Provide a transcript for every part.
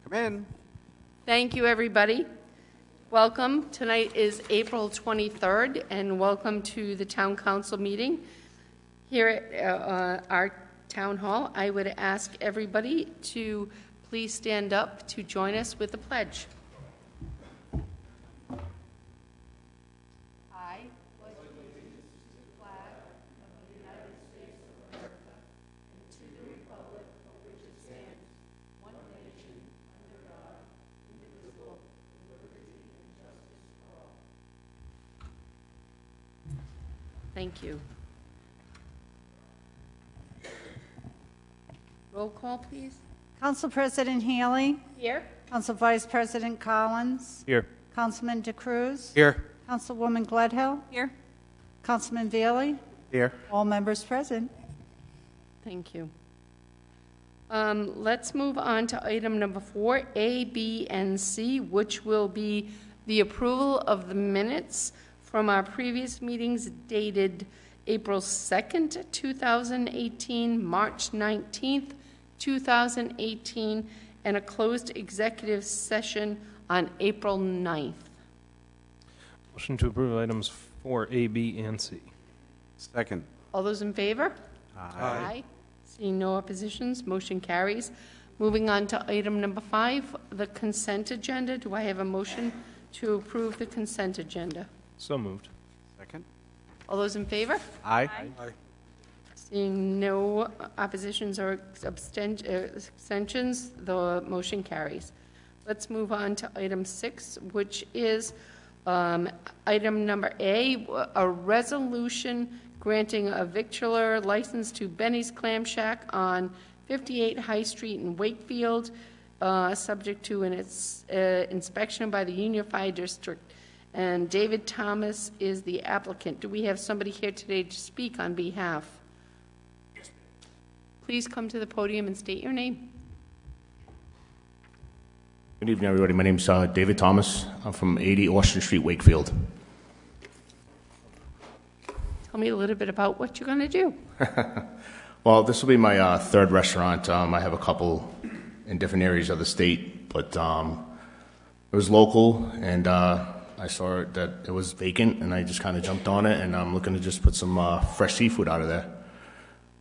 Come in. Thank you, everybody. Welcome. Tonight is April 23rd, and welcome to the Town Council meeting here at our Town Hall. I would ask everybody to please stand up to join us with the pledge. I pledge allegiance to the flag of the United States of America and to the republic for which it stands, one nation, under God, indivisible, with liberty and justice for all. Thank you. Roll call, please. Council President Healy. Here. Council Vice President Collins. Here. Councilman DeCruz. Here. Councilwoman Gledhill. Here. Councilman Veely. Here. All members present. Thank you. Let's move on to item number 4, A, B, and C, which will be the approval of the minutes from our previous meetings dated April 2nd, 2018, March 19th, 2018, and a closed executive session on April 9th. Motion to approve items 4A, B, and C. Second. All those in favor? Aye. Seeing no oppositions, motion carries. Moving on to item number 5, the consent agenda. Do I have a motion to approve the consent agenda? So moved. Second. All those in favor? Aye. Seeing no oppositions or abstentions, the motion carries. Let's move on to item 6, which is item number A, a resolution granting a victular license to Benny's Clam Shack on 58 High Street in Wakefield, subject to an inspection by the Union Fire District. And David Thomas is the applicant. Do we have somebody here today to speak on behalf? Please come to the podium and state your name. Good evening, everybody. My name's David Thomas. I'm from 80 Austin Street, Wakefield. Tell me a little bit about what you're going to do. Well, this will be my third restaurant. I have a couple in different areas of the state, but it was local, and I saw that it was vacant, and I just kind of jumped on it, and I'm looking to just put some fresh seafood out of there.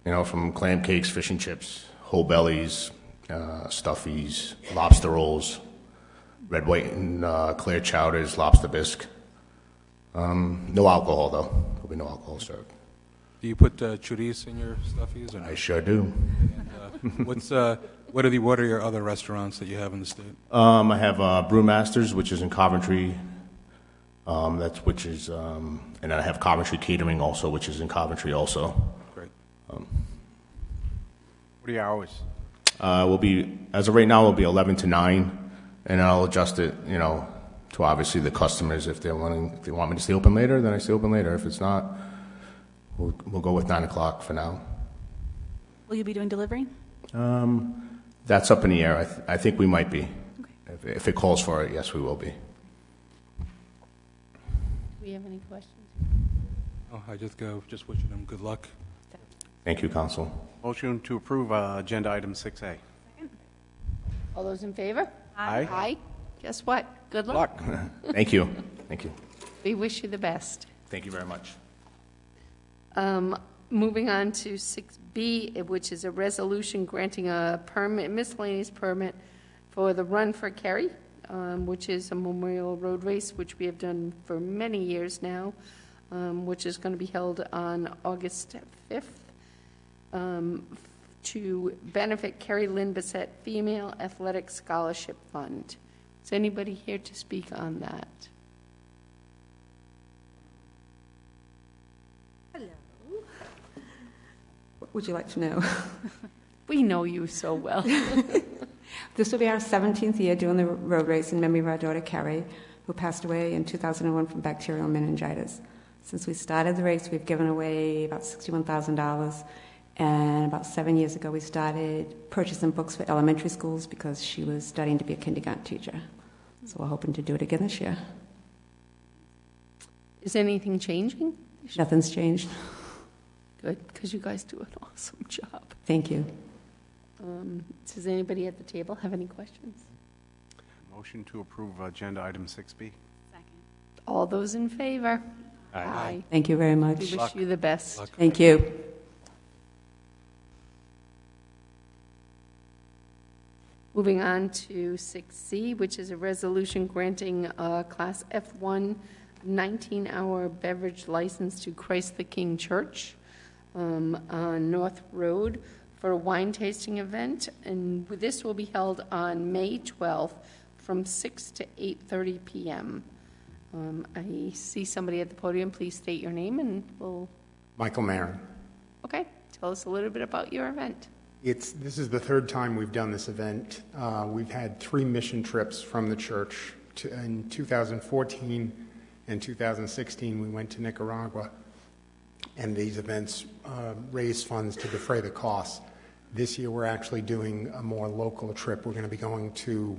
You know, from clam cakes, fish and chips, whole bellies, stuffies, lobster rolls, red, white, and clear chowders, lobster bisque. No alcohol, though. There'll be no alcohol served. Do you put chorizo in your stuffies? Or no? I sure do. And, what are your other restaurants that you have in the state? I have Brewmasters, which is in Coventry. And then I have Coventry Catering also, which is in Coventry also. Great. What are your hours? Will be, as of right now, will be 11 to 9, and I'll adjust it, you know, to obviously the customers. If they want me to stay open later, then I stay open later. If it's not, we'll go with 9 o'clock for now. Will you be doing delivery? That's up in the air. I think we might be. Okay. If it calls for it, yes, we will be. Do we have any questions? Oh, I just wishing them good luck. Thank you, Council. Motion to approve agenda item 6A. All those in favor? Aye. Aye. Guess what? Good luck. Thank you. Thank you. We wish you the best. Thank you very much. Moving on to 6B, which is a resolution granting a permit, miscellaneous permit for the Run for Kerry, which is a memorial road race, which we have done for many years now, which is going to be held on August 5th, to benefit Kerry Lynn Bissett Female Athletic Scholarship Fund. Is anybody here to speak on that? Hello. What would you like to know? We know you so well. This will be our 17th year doing the road race in memory of our daughter, Carrie, who passed away in 2001 from bacterial meningitis. Since we started the race, we've given away about $61,000. And about 7 years ago, we started purchasing books for elementary schools because she was studying to be a kindergarten teacher. So we're hoping to do it again this year. Is anything changing? Nothing's changed. Good, because you guys do an awesome job. Thank you. Does anybody at the table have any questions? Motion to approve agenda item 6B. All those in favor? Aye. Thank you very much. We wish you the best. Luck. Thank you. Moving on to 6C, which is a resolution granting a Class F1 19-hour beverage license to Christ the King Church on North Road for a wine tasting event. And this will be held on May 12th from 6 to 8:30 p.m. I see somebody at the podium. Please state your name and we'll, Michael Marin. okay, tell us a little bit about your event. This is the third time we've done this event. We've had 3 mission trips from the church. In 2014 and 2016, we went to Nicaragua, and these events raised funds to defray the costs. This year, we're actually doing a more local trip. We're going to be going to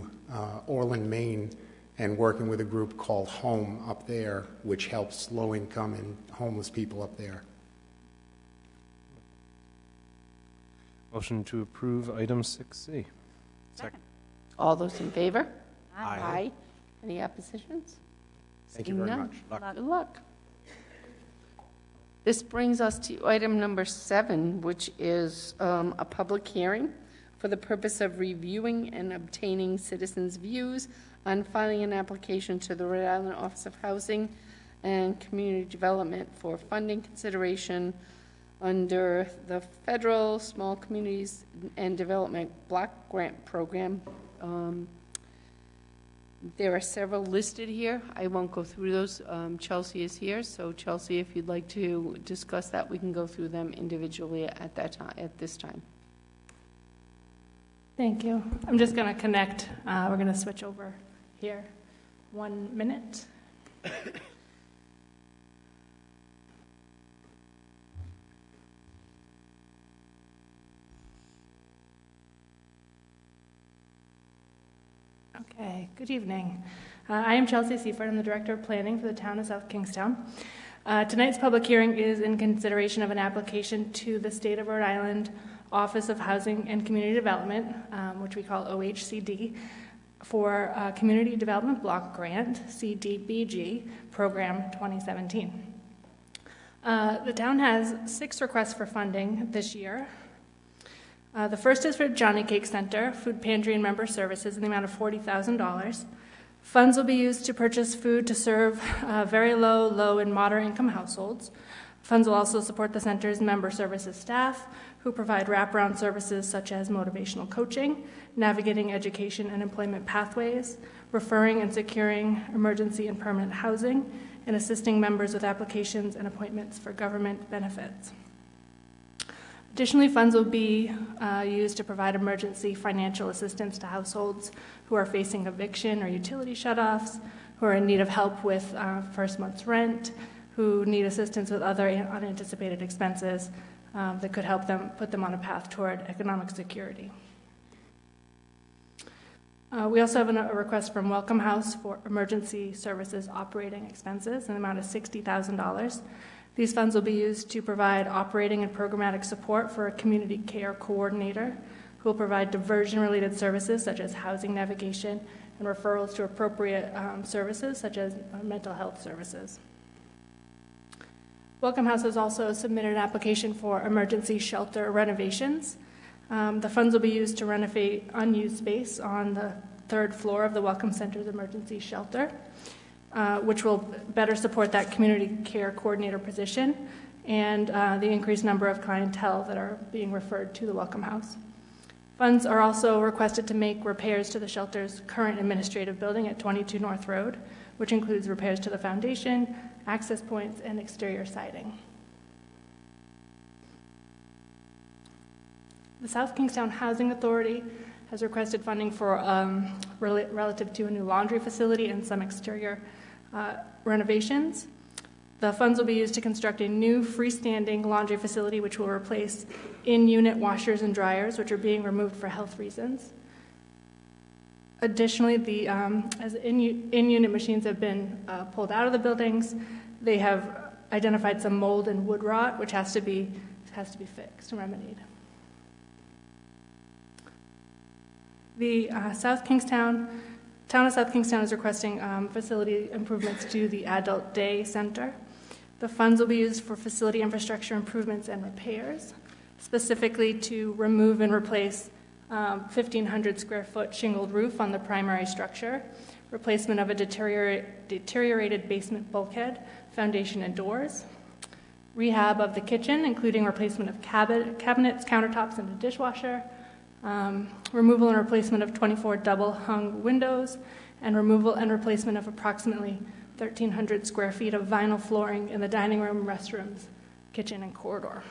Orland, Maine, and working with a group called Home up there, which helps low-income and homeless people up there. Motion to approve item 6C. Second. All those in favor? Aye. Any oppositions? Thank you Seeing very none. much. Good luck. This brings us to item number 7, which is a public hearing for the purpose of reviewing and obtaining citizens' views on filing an application to the Rhode Island Office of Housing and Community Development for funding consideration under the Federal Small Communities and Development Block Grant Program. There are several listed here. I won't go through those. Chelsea is here, so Chelsea, if you'd like to discuss that, we can go through them individually at that time. At this time. Thank you. I'm just going to connect. We're going to switch over here. 1 minute. Okay, good evening. I am Chelsea Seaford. I'm the Director of Planning for the town of South Kingstown. Tonight's public hearing is in consideration of an application to the State of Rhode Island Office of Housing and Community Development, which we call OHCD, for a Community Development Block Grant, CDBG, Program 2017. The town has 6 requests for funding this year. The first is for Johnny Cake Center, food pantry and member services in the amount of $40,000. Funds will be used to purchase food to serve very low, and moderate income households. Funds will also support the center's member services staff, who provide wraparound services such as motivational coaching, navigating education and employment pathways, referring and securing emergency and permanent housing, and assisting members with applications and appointments for government benefits. Additionally, funds will be used to provide emergency financial assistance to households who are facing eviction or utility shutoffs, who are in need of help with first month's rent, who need assistance with other unanticipated expenses that could help them put them on a path toward economic security. We also have a request from Welcome House for emergency services operating expenses in the amount of $60,000. These funds will be used to provide operating and programmatic support for a community care coordinator who will provide diversion-related services such as housing navigation and referrals to appropriate services such as mental health services. Welcome House has also submitted an application for emergency shelter renovations. The funds will be used to renovate unused space on the 3rd floor of the Welcome Center's emergency shelter, which will better support that community care coordinator position and the increased number of clientele that are being referred to the Welcome House. Funds are also requested to make repairs to the shelter's current administrative building at 22 North Road, which includes repairs to the foundation, access points, and exterior siding. The South Kingstown Housing Authority has requested funding for relative to a new laundry facility and some exterior renovations. The funds will be used to construct a new freestanding laundry facility which will replace in-unit washers and dryers which are being removed for health reasons. Additionally, as in-unit machines have been pulled out of the buildings, they have identified some mold and wood rot which has to be fixed and remedied. The South Kingstown Town of South Kingstown is requesting facility improvements to the Adult Day Center. The funds will be used for facility infrastructure improvements and repairs, specifically to remove and replace 1,500 square foot shingled roof on the primary structure, replacement of a deteriorated basement bulkhead, foundation and doors, rehab of the kitchen, including replacement of cabinets, countertops, and a dishwasher, removal and replacement of 24 double-hung windows, and removal and replacement of approximately 1,300 square feet of vinyl flooring in the dining room, restrooms, kitchen, and corridor.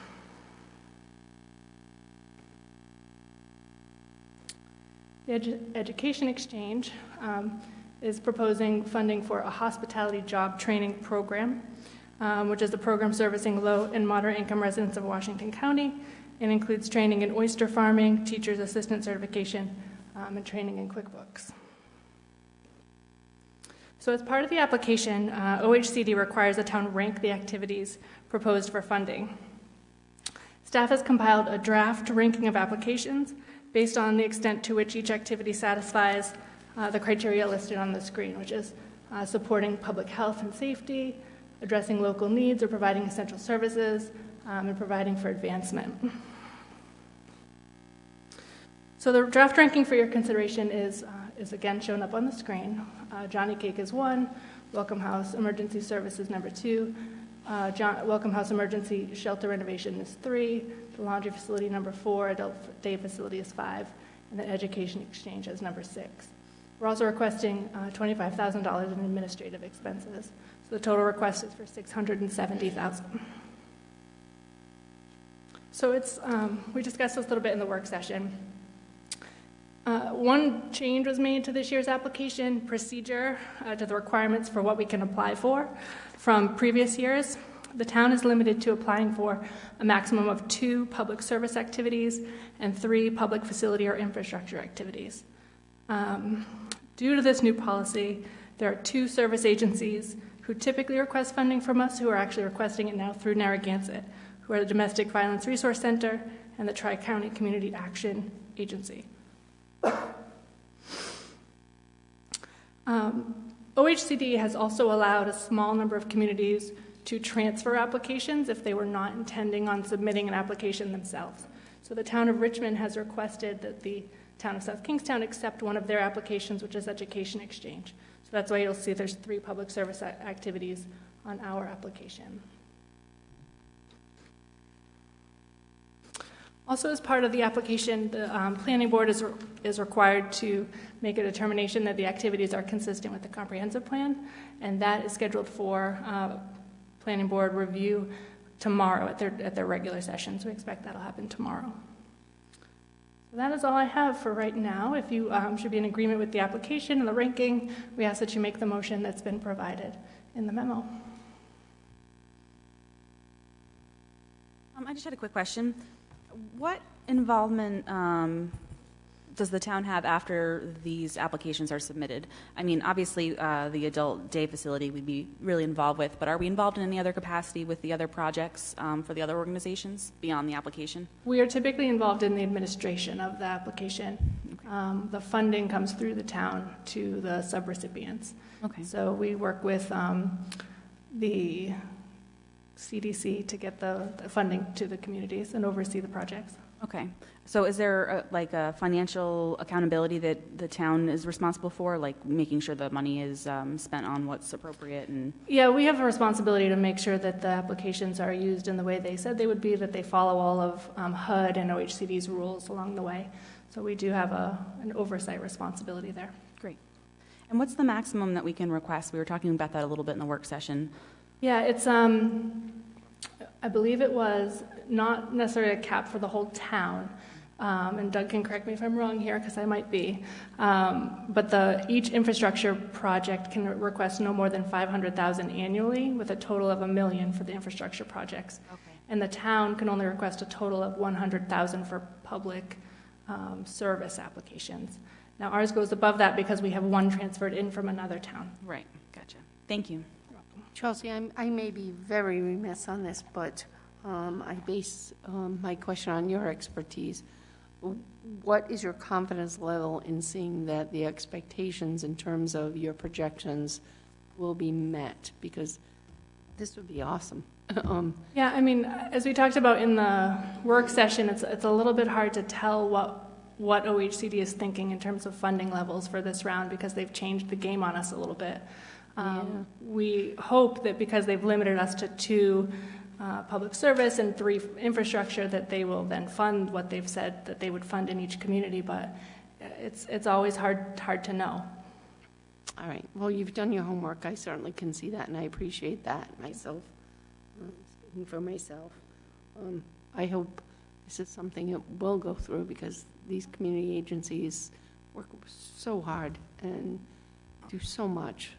The Education Exchange is proposing funding for a hospitality job training program, which is a program servicing low and moderate income residents of Washington County, and includes training in oyster farming, teacher's assistant certification, and training in QuickBooks. So as part of the application, OHCD requires the town rank the activities proposed for funding. Staff has compiled a draft ranking of applications based on the extent to which each activity satisfies the criteria listed on the screen, which is supporting public health and safety, addressing local needs or providing essential services, and providing for advancement. So the draft ranking for your consideration is again shown up on the screen. Johnny Cake is 1, Welcome House Emergency Services number 2, Welcome House Emergency Shelter Renovation is 3, the Laundry Facility number 4, Adult Day Facility is 5, and the Education Exchange is number 6. We're also requesting $25,000 in administrative expenses. So the total request is for $670,000. So it's we discussed this a little bit in the work session. One change was made to this year's application procedure to the requirements for what we can apply for from previous years. The town is limited to applying for a maximum of 2 public service activities and 3 public facility or infrastructure activities. Due to this new policy, there are 2 service agencies who typically request funding from us who are actually requesting it now through Narragansett, who are the Domestic Violence Resource Center and the Tri-County Community Action Agency. OHCD has also allowed a small number of communities to transfer applications if they were not intending on submitting an application themselves. So the town of Richmond has requested that the town of South Kingstown accept one of their applications, which is Education Exchange. So that's why you'll see there's 3 public service activities on our application. Also, as part of the application, the planning board is required to make a determination that the activities are consistent with the comprehensive plan, and that is scheduled for planning board review tomorrow at their regular session. So we expect that'll happen tomorrow. So that is all I have for right now. If you should be in agreement with the application and the ranking, we ask that you make the motion that's been provided in the memo. I just had a quick question. What involvement does the town have after these applications are submitted? I mean, obviously, the adult day facility we'd be really involved with, but are we involved in any other capacity with the other projects for the other organizations beyond the application? We are typically involved in the administration of the application. Okay. The funding comes through the town to the subrecipients. Okay. So we work with the CDC to get the funding to the communities and oversee the projects. Okay. So is there a financial accountability that the town is responsible for, like making sure the money is spent on what's appropriate? And yeah, we have a responsibility to make sure that the applications are used in the way they said they would be, that they follow all of HUD and OHCD's rules along the way. So we do have an oversight responsibility there. Great. And what's the maximum that we can request? We were talking about that a little bit in the work session. Yeah, it's, I believe it was not necessarily a cap for the whole town, and Doug can correct me if I'm wrong here, because I might be, but each infrastructure project can request no more than $500,000 annually, with a total of $1 million for the infrastructure projects. Okay. And the town can only request a total of $100,000 for public service applications. Now, ours goes above that because we have one transferred in from another town. Right, gotcha. Thank you. Chelsea, I may be very remiss on this, but I base my question on your expertise. what is your confidence level in seeing that the expectations in terms of your projections will be met? Because this would be awesome. Yeah, I mean, as we talked about in the work session, it's a little bit hard to tell what OHCD is thinking in terms of funding levels for this round because they've changed the game on us a little bit. We hope that because they've limited us to 2 public service and 3 infrastructure, that they will then fund what they've said that they would fund in each community, but it's always hard to know. All right. Well, you've done your homework. I certainly can see that, and I appreciate that myself. Speaking for myself, I hope this is something that will go through because these community agencies work so hard and do so much.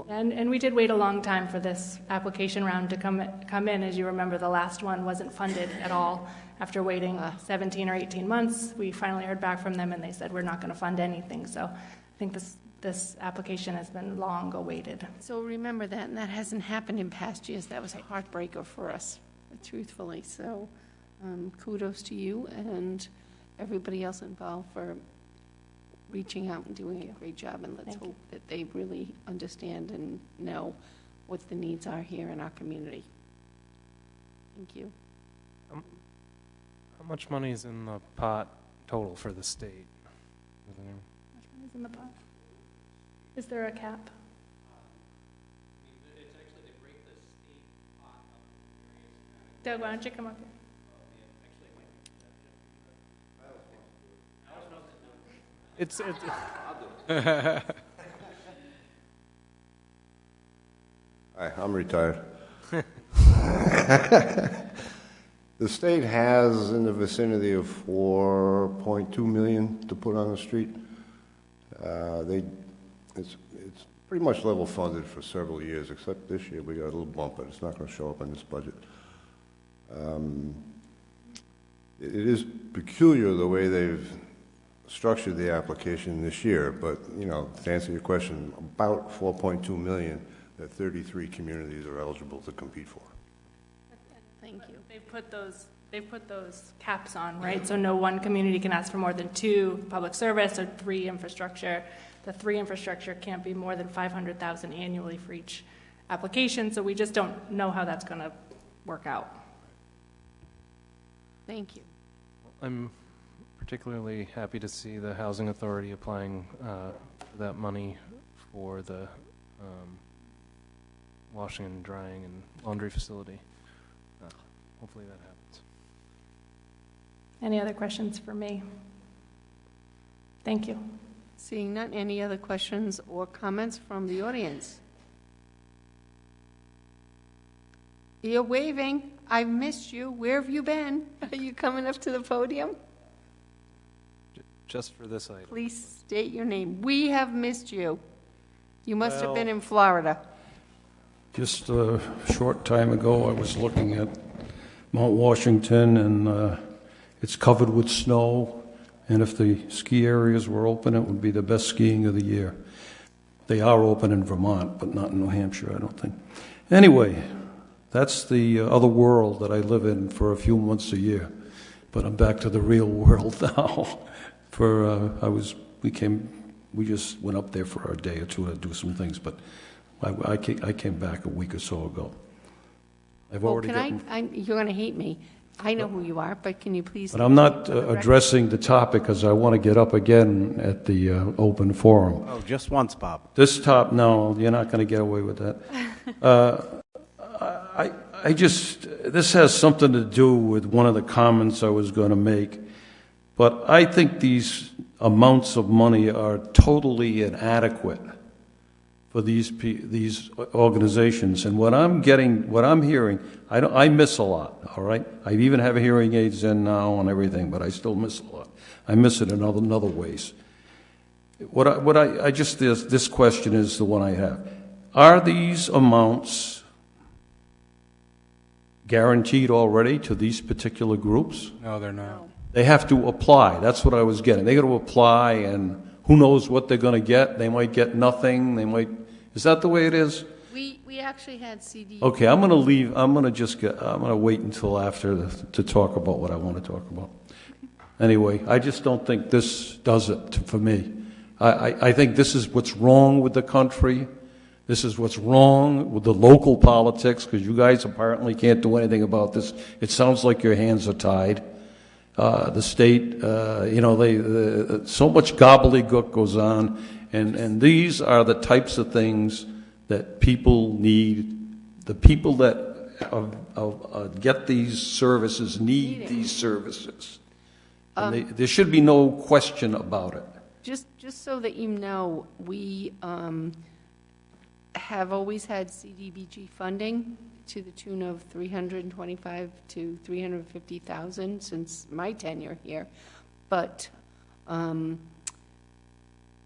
And we did wait a long time for this application round to come in. As you remember, the last one wasn't funded at all. After waiting 17 or 18 months, we finally heard back from them, and they said we're not going to fund anything. So I think this application has been long awaited. So remember that, and that hasn't happened in past years. That was a heartbreaker for us, truthfully. So kudos to you and everybody else involved for reaching out and doing a great job, and let's hope that they really understand and know what the needs are here in our community. Thank you. How much money is in the pot total for the state? How much money is in the pot? Is there a cap? It's actually, they break the state pot up in various. Doug, why don't you come up here? It's Hi, I'm retired. The state has in the vicinity of $4.2 million to put on the street. It's pretty much level funded for several years, except this year we got a little bump, but it's not going to show up in this budget. It is peculiar the way they've structured the application this year, but, you know, to answer your question, about $4.2 million that 33 communities are eligible to compete for. Thank you. They've put those caps on, right? So no one community can ask for more than 2 public service or 3 infrastructure. The 3 infrastructure can't be more than $500,000 annually for each application, so we just don't know how that's going to work out. Thank you. I'm particularly happy to see the Housing Authority applying for that money for the washing and drying and laundry facility. Hopefully that happens. Any other questions for me? Thank you. Seeing none, any other questions or comments from the audience? You're waving. I've missed you. Where have you been? Are you coming up to the podium? Just for this item. Please state your name. We have missed you. You must have been in Florida. Just a short time ago, I was looking at Mount Washington, and it's covered with snow, and if the ski areas were open, it would be the best skiing of the year. They are open in Vermont, but not in New Hampshire, I don't think. Anyway, that's the other world that I live in for a few months a year, but I'm back to the real world now. We just went up there for a day or two to do some things, but I came back a week or so ago. I've already you're going to hate me. I know who you are, but can you please... But I'm not addressing the topic because I want to get up again at the open forum. Oh, just once, Bob. No, you're not going to get away with that. This has something to do with one of the comments I was going to make, but I think these amounts of money are totally inadequate for these organizations. And what I'm hearing, I miss a lot, all right? I even have hearing aids in now and everything, but I still miss a lot. I miss it in other ways. This question is the one I have. Are these amounts guaranteed already to these particular groups? No, they're not. They have to apply. That's what I was getting. They got to apply, and who knows what they're going to get. They might get nothing. Is that the way it is? We actually had CD. Okay, I'm going to leave. I'm going to wait until after to talk about what I want to talk about. Anyway, I just don't think this does it for me. I think this is what's wrong with the country. This is what's wrong with the local politics, because you guys apparently can't do anything about this. It sounds like your hands are tied. The state, so much gobbledygook goes on, and these are the types of things that people need. The people that get these services need these services. And there should be no question about it. Just so that you know, we have always had CDBG funding to the tune of $325,000 to $350,000 since my tenure here, but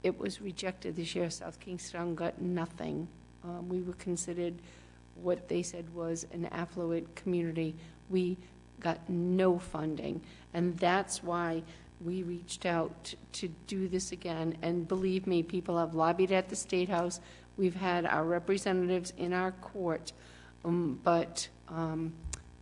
it was rejected this year. South Kingstown got nothing. We were considered what they said was an affluent community. We got no funding, and that's why we reached out to do this again. And believe me, people have lobbied at the State House. We've had our representatives in our court, but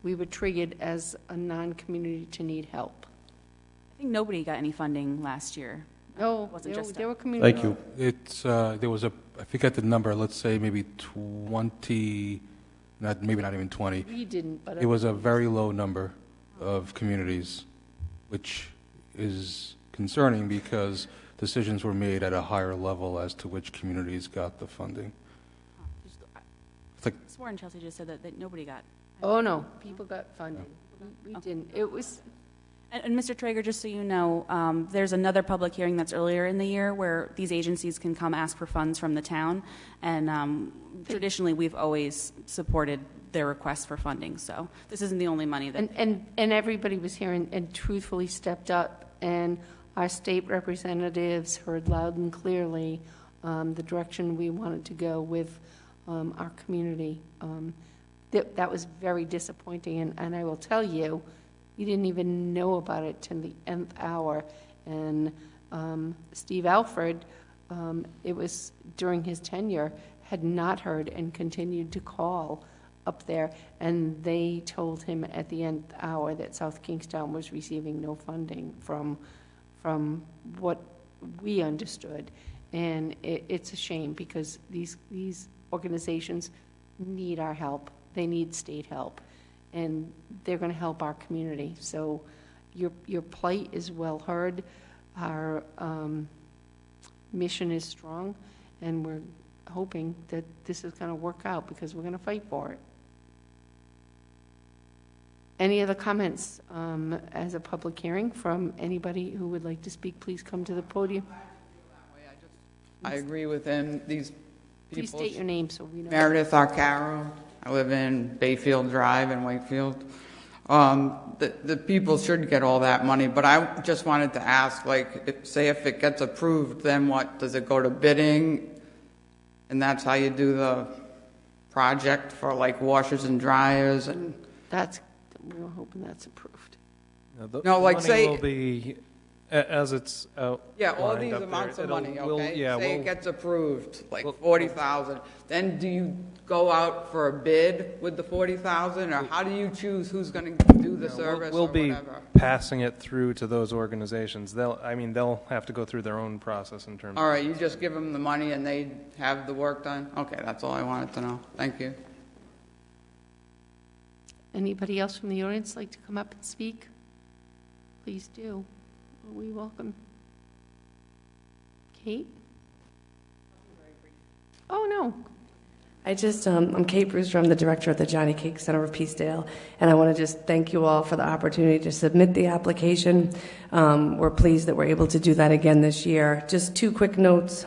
we were triggered as a non-community to need help. I think nobody got any funding last year. No, there were community. Thank you. It's, there was I forget the number, let's say maybe 20, maybe not even 20. We didn't, but It was a very low number of communities, which is concerning because decisions were made at a higher level as to which communities got the funding. I sworn Chelsea just said that nobody got. Oh, no, people got funding. We didn't. It was... And Mr. Traeger, just so you know, there's another public hearing that's earlier in the year where these agencies can come ask for funds from the town, and traditionally we've always supported their requests for funding. So this isn't the only money that. And everybody was here and truthfully stepped up, and our state representatives heard loud and clearly the direction we wanted to go with our community. That was very disappointing, and I will tell you, you didn't even know about it till the nth hour. And Steve Alford, it was during his tenure, had not heard and continued to call up there. And they told him at the nth hour that South Kingstown was receiving no funding from what we understood. And it's a shame because these organizations need our help. They need state help. And they're going to help our community. So your plight is well heard. Our mission is strong, and we're hoping that this is going to work out because we're going to fight for it. Any other comments as a public hearing from anybody who would like to speak? Please come to the podium. I agree with them. These people. Please state your name so we know. Meredith Arcaro. I live in Bayfield Drive in Wakefield. The people should get all that money, but I just wanted to ask, like, say if it gets approved, then what? Does it go to bidding? And that's how you do the project for, like, washers and dryers? And we're hoping that's approved. No, like, money say... will be, as it's out. Yeah, all these amounts of money, okay? Say it gets approved, like 40,000. Then do you go out for a bid with the 40,000, or how do you choose who's going to do the service We'll or be whatever? passing it through to those organizations. They'll have to go through their own process in terms. All right, you just give them the money and they have the work done? Okay, that's all I wanted to know. Thank you. Anybody else from the audience like to come up and speak? Please do. We welcome. Kate? Oh, no. I'm Kate Brewster. I'm the director of the Johnny Cake Center of Peacedale, and I want to just thank you all for the opportunity to submit the application. We're pleased that we're able to do that again this year. Just two quick notes.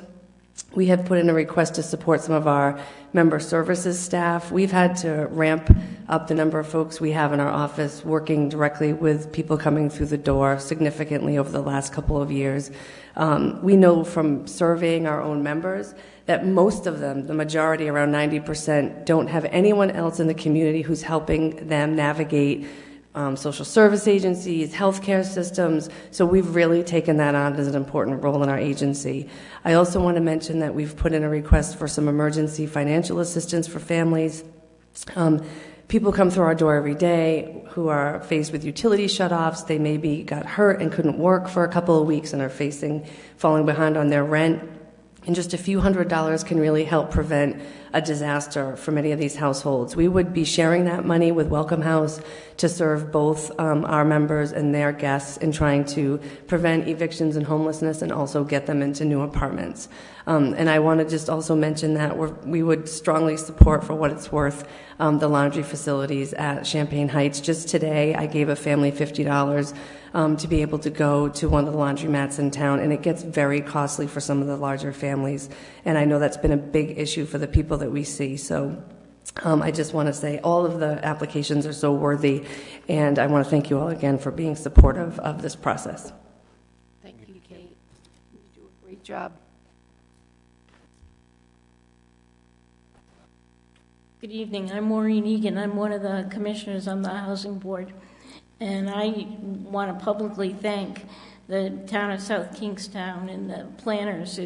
We have put in a request to support some of our member services staff. We've had to ramp up the number of folks we have in our office working directly with people coming through the door significantly over the last couple of years. We know from surveying our own members that most of them, the majority, around 90%, don't have anyone else in the community who's helping them navigate social service agencies, healthcare systems. So we've really taken that on as an important role in our agency. I also want to mention that we've put in a request for some emergency financial assistance for families. people come through our door every day who are faced with utility shutoffs. They maybe got hurt and couldn't work for a couple of weeks and are falling behind on their rent. And just a few $100s can really help prevent a disaster for many of these households. We would be sharing that money with Welcome House to serve both our members and their guests in trying to prevent evictions and homelessness and also get them into new apartments. And I want to just also mention that we would strongly support, for what it's worth, the laundry facilities at Champaign Heights. Just today, I gave a family $50 to be able to go to one of the laundromats in town, and it gets very costly for some of the larger families. And I know that's been a big issue for the people that we see. So I just want to say all of the applications are so worthy, and I want to thank you all again for being supportive of this process. Thank you, Kate. You do a great job. Good evening. I'm Maureen Egan. I'm one of the commissioners on the Housing Board. And I want to publicly thank the town of South Kingstown and the planners.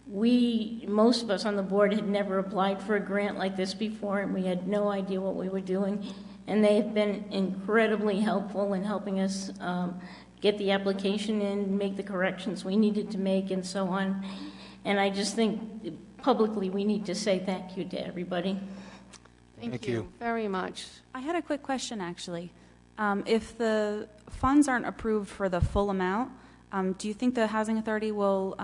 Most of us on the board had never applied for a grant like this before, and we had no idea what we were doing. And they have been incredibly helpful in helping us get the application in, make the corrections we needed to make, and so on. And I just think publicly we need to say thank you to everybody. Thank you very much. I had a quick question, actually. If the funds aren't approved for the full amount, do you think the Housing Authority will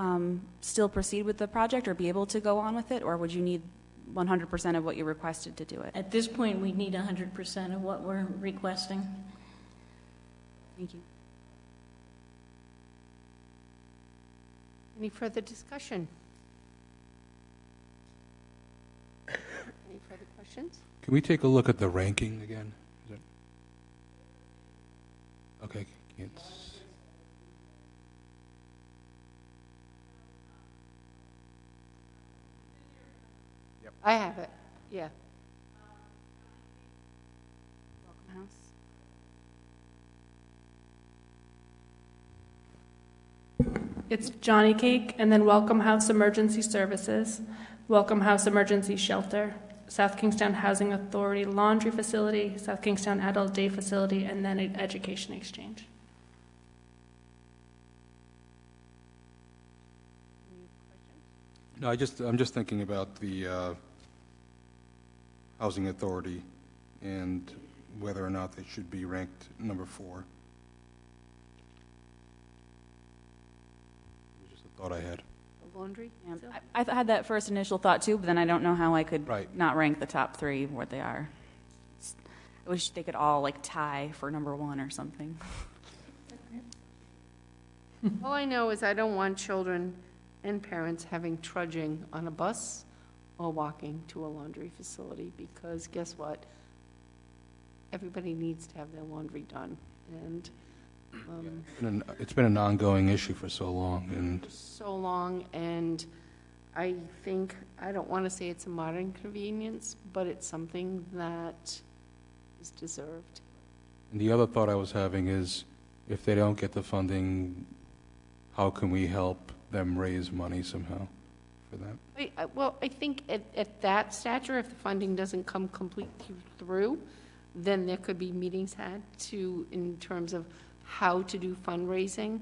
still proceed with the project or be able to go on with it, or would you need 100% of what you requested to do it? At this point, we need 100% of what we're requesting. Thank you. Any further discussion? Any further questions? Can we take a look at the ranking again? Okay, it's... Yep. I have it, yeah. Welcome House. It's Johnny Cake, and then Welcome House Emergency Services, Welcome House Emergency Shelter, South Kingstown Housing Authority Laundry Facility, South Kingstown Adult Day Facility, and then an Education Exchange. No, I'm just thinking about the Housing Authority and whether or not they should be ranked number 4. It was just a thought I had. Laundry? Yeah, I had that first initial thought too, but then I don't know how I could not rank the top 3 what they are. I wish they could all tie for number 1 or something. All I know is I don't want children and parents having trudging on a bus or walking to a laundry facility, because guess what? Everybody needs to have their laundry done, and it's been an ongoing issue for so long, and I think, I don't want to say it's a modern convenience, but it's something that is deserved. And the other thought I was having is, if they don't get the funding, how can we help them raise money somehow for that? Well, I think at that stature, if the funding doesn't come completely through, then there could be meetings had in terms of how to do fundraising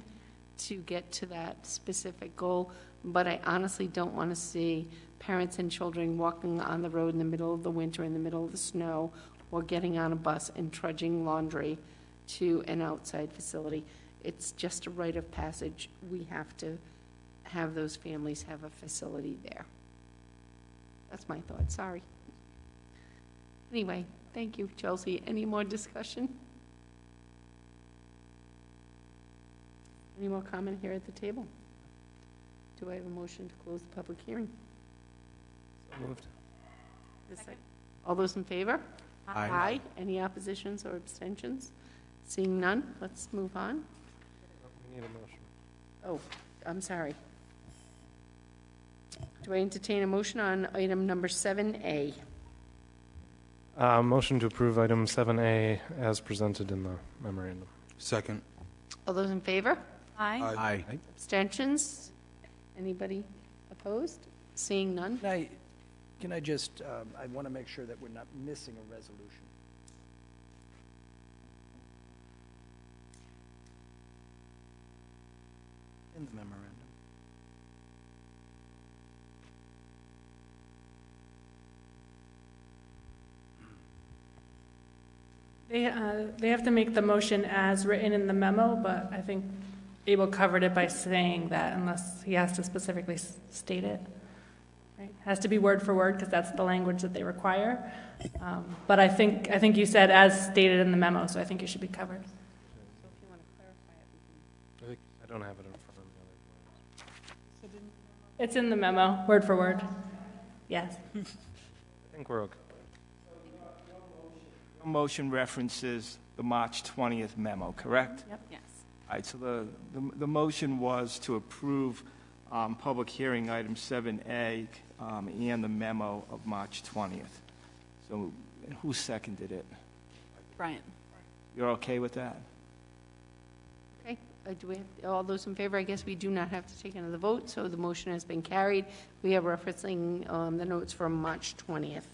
to get to that specific goal. But I honestly don't want to see parents and children walking on the road in the middle of the winter, in the middle of the snow, or getting on a bus and trudging laundry to an outside facility. It's just a rite of passage. We have to have those families have a facility there. That's my thought. Sorry. Anyway, thank you, Chelsea. Any more discussion? Any more comment here at the table? Do I have a motion to close the public hearing? So moved. All those in favor? Aye. Aye. Any oppositions or abstentions? Seeing none, let's move on. We need a motion. Oh, I'm sorry. Do I entertain a motion on item number 7A? Motion to approve item 7A as presented in the memorandum. Second. All those in favor? Aye. Aye. Abstentions? Anybody opposed? Seeing none? Can I just, I want to make sure that we're not missing a resolution. In the memorandum. They have to make the motion as written in the memo, but I think Abel covered it by saying that unless he has to specifically state it. Right? Has to be word for word because that's the language that they require. But I think you said as stated in the memo, so I think you should be covered. I don't have it in front of me. It's in the memo, word for word. Yes. I think we're okay. Your motion references the March 20th memo, correct? Yep. Yes. All right, so the motion was to approve public hearing item 7A and the memo of March 20th. So who seconded it? Brian. You're okay with that? Okay, do we have, all those in favor? I guess we do not have to take another vote, so the motion has been carried. We are referencing the notes from March 20th.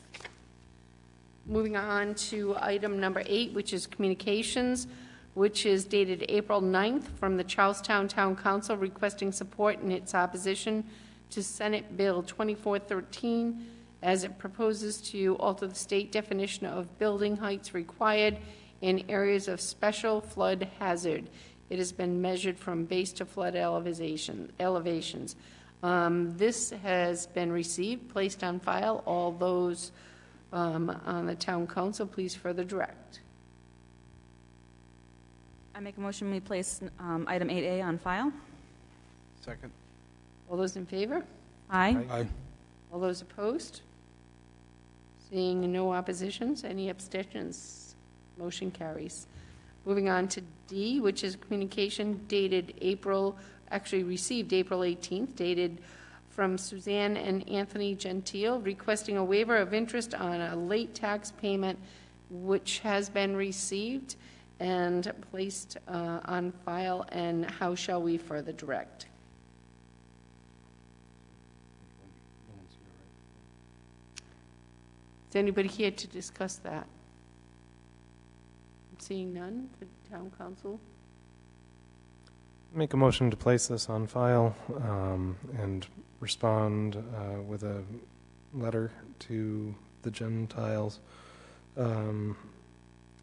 Moving on to item number 8, which is communications, which is dated April 9th from the Charlestown Town Council requesting support in its opposition to Senate Bill 2413 as it proposes to alter the state definition of building heights required in areas of special flood hazard. It has been measured from base to flood elevations. This has been received, placed on file. All those on the town council, please further direct. I make a motion we place item 8A on file. Second. All those in favor? Aye. Aye. All those opposed? Seeing no oppositions, any abstentions? Motion carries. Moving on to D, which is communication dated received April 18th, dated from Suzanne and Anthony Gentile, requesting a waiver of interest on a late tax payment which has been received and placed on file, and how shall we further direct? Is anybody here to discuss that? Seeing none, the town council. Make a motion to place this on file and respond with a letter to the Gentiles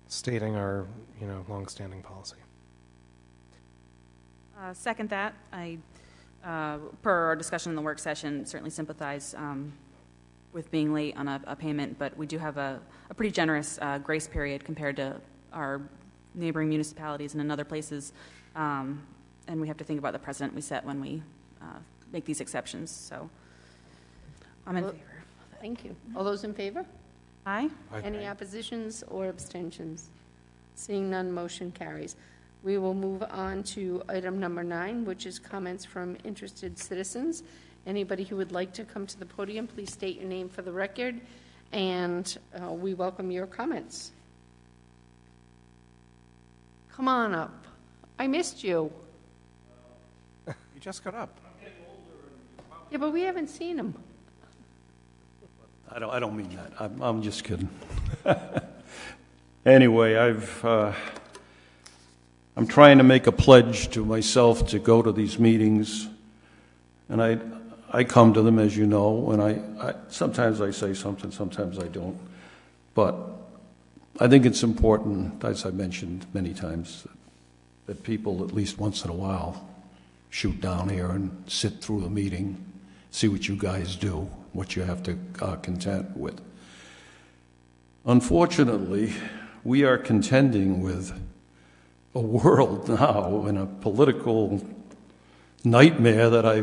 stating our, longstanding policy. Second that. I, per our discussion in the work session, certainly sympathize with being late on a payment, but we do have a pretty generous grace period compared to our neighboring municipalities and in other places. And we have to think about the precedent we set when we make these exceptions. So I'm in favor. Thank you. All those in favor? Aye. Any oppositions or abstentions? Seeing none, motion carries. We will move on to item number 9, which is comments from interested citizens. Anybody who would like to come to the podium, please state your name for the record, and we welcome your comments. Come on up. I missed you. You just got up. Yeah, but we haven't seen him. I don't mean that. I'm just kidding. Anyway, I'm trying to make a pledge to myself to go to these meetings, and I come to them, as you know, and I sometimes I say something, sometimes I don't. But I think it's important, as I mentioned many times, that people at least once in a while shoot down here and sit through the meeting, see what you guys do, what you have to contend with. Unfortunately, we are contending with a world now in a political nightmare that I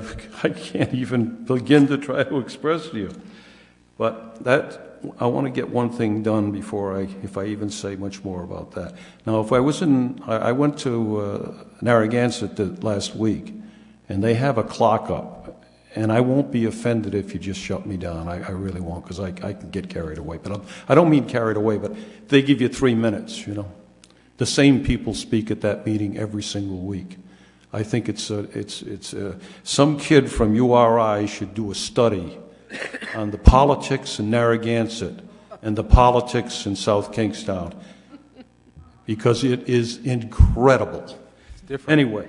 can't even begin to try to express to you. But I want to get one thing done before if I even say much more about that. Now, I went to Narragansett last week, and they have a clock up, and I won't be offended if you just shut me down. I really won't, because I can get carried away. But I don't mean carried away, but they give you 3 minutes, The same people speak at that meeting every single week. I think it's some kid from URI should do a study on the politics in Narragansett and the politics in South Kingstown, because it is incredible. It's different. Anyway,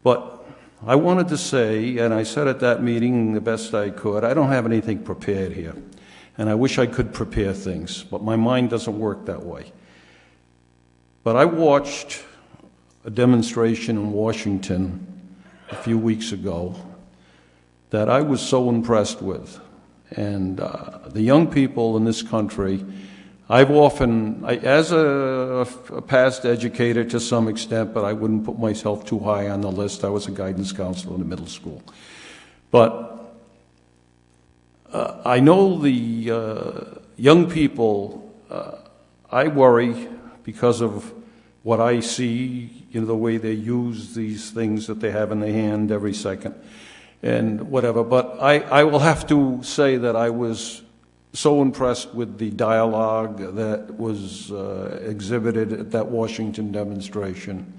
but I wanted to say, and I said at that meeting the best I could, I don't have anything prepared here. And I wish I could prepare things, but my mind doesn't work that way. But I watched a demonstration in Washington a few weeks ago that I was so impressed with. And the young people in this country, as a past educator to some extent, but I wouldn't put myself too high on the list. I was a guidance counselor in the middle school. But I know the young people, I worry because of what I see, the way they use these things that they have in their hand every second and whatever. But I will have to say that I was so impressed with the dialogue that was exhibited at that Washington demonstration.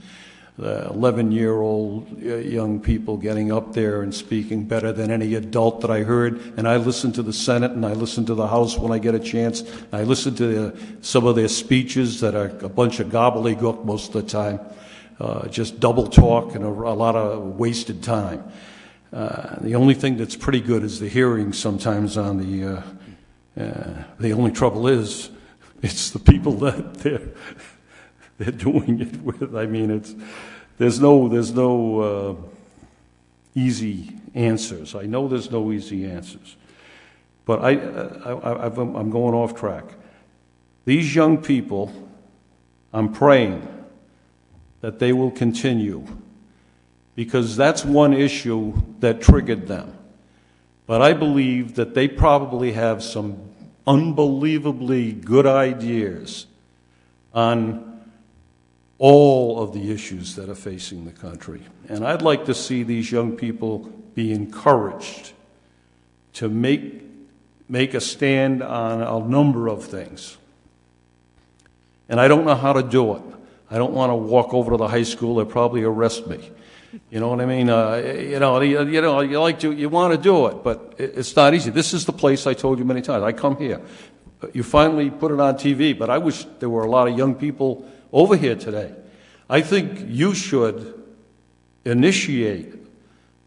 The 11-year-old young people getting up there and speaking better than any adult that I heard. And I listen to the Senate and I listen to the House when I get a chance. I listen to some of their speeches that are a bunch of gobbledygook most of the time, just double talk and a lot of wasted time. The only thing that's pretty good is the hearing sometimes on the only trouble is it's the people that they're doing it with. I mean, there's no easy answers. I know there's no easy answers, but I'm going off track. These young people, I'm praying that they will continue, because that's one issue that triggered them. But I believe that they probably have some unbelievably good ideas on all of the issues that are facing the country. And I'd like to see these young people be encouraged to make a stand on a number of things. And I don't know how to do it. I don't want to walk over to the high school. They'll probably arrest me. You know what I mean? You want to do it, but it's not easy. This is the place I told you many times. I come here. You finally put it on TV, but I wish there were a lot of young people over here today. I think you should initiate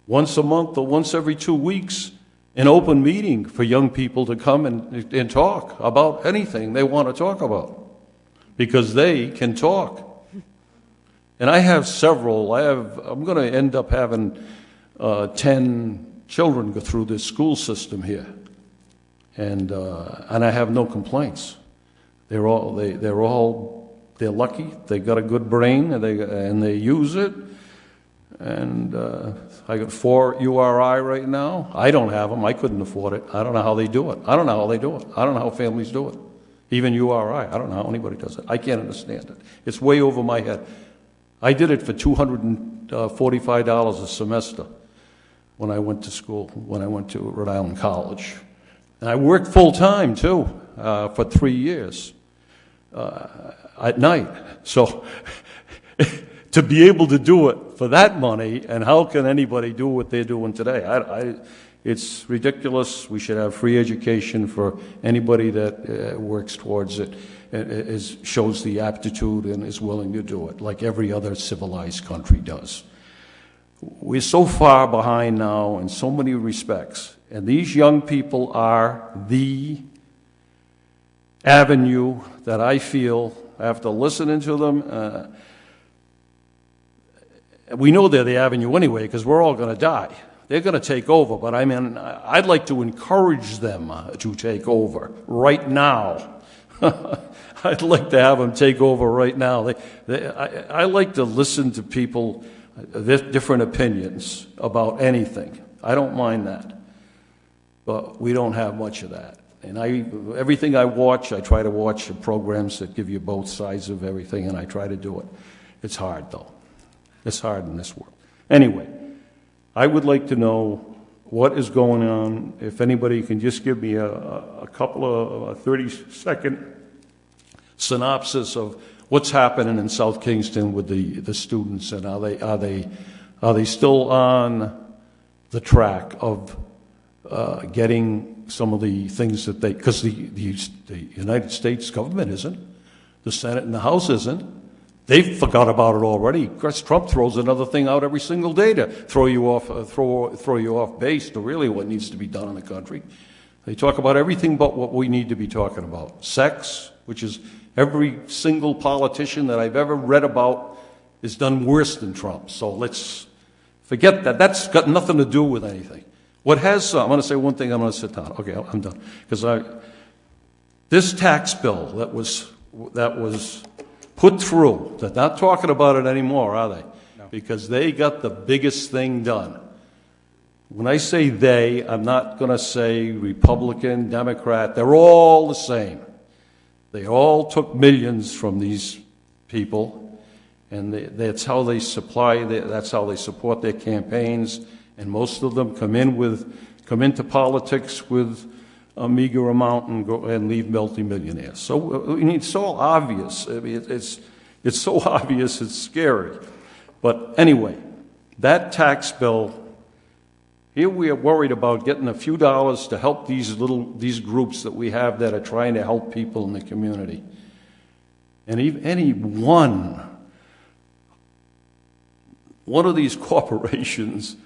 once a month or once every 2 weeks an open meeting for young people to come and talk about anything they want to talk about, because they can talk. And I have several. I'm going to end up having 10 children go through this school system here, and I have no complaints. They're lucky. They got a good brain, and they use it. And I got 4 URI right now. I don't have them. I couldn't afford it. I don't know how they do it. I don't know how families do it. Even URI. I don't know how anybody does it. I can't understand it. It's way over my head. I did it for $245 a semester when I went to school, when I went to Rhode Island College. And I worked full-time, too, for 3 years at night. So to be able to do it for that money, and how can anybody do what they're doing today? It's ridiculous. We should have free education for anybody that works towards it, and shows the aptitude and is willing to do it, like every other civilized country does. We're so far behind now in so many respects, and these young people are the avenue that I feel, after listening to them, we know they're the avenue anyway, because we're all going to die. They're going to take over, but I mean, I'd like to encourage them to take over right now. I'd like to have them take over right now. I like to listen to people, different opinions about anything. I don't mind that. But we don't have much of that. And everything I watch, I try to watch the programs that give you both sides of everything, and I try to do it. It's hard, though. It's hard in this world. Anyway, I would like to know what is going on. If anybody can just give me a couple of 30-second synopsis of what's happening in South Kingston with the students, and are they still on the track of getting some of the things that they, because the United States government isn't, the Senate and the House isn't, They've forgot about it already. Chris Trump throws another thing out every single day to throw you off base to really what needs to be done in the country. They talk about everything but what we need to be talking about. Sex, which is every single politician that I've ever read about is done worse than Trump. So let's forget that. That's got nothing to do with anything. What has I'm going to say one thing, I'm going to sit down. Okay, I'm done. Because this tax bill that was put through, they're not talking about it anymore, are they? No. Because they got the biggest thing done. When I say they, I'm not going to say Republican, Democrat. They're all the same. They all took millions from these people, and that's how they that's how they support their campaigns. And most of them come into politics with a meager amount and leave multimillionaires. So I mean, it's so obvious. I mean, it's so obvious. It's scary. But anyway, that tax bill. Here we are worried about getting a few dollars to help these groups that we have that are trying to help people in the community. And even any one of these corporations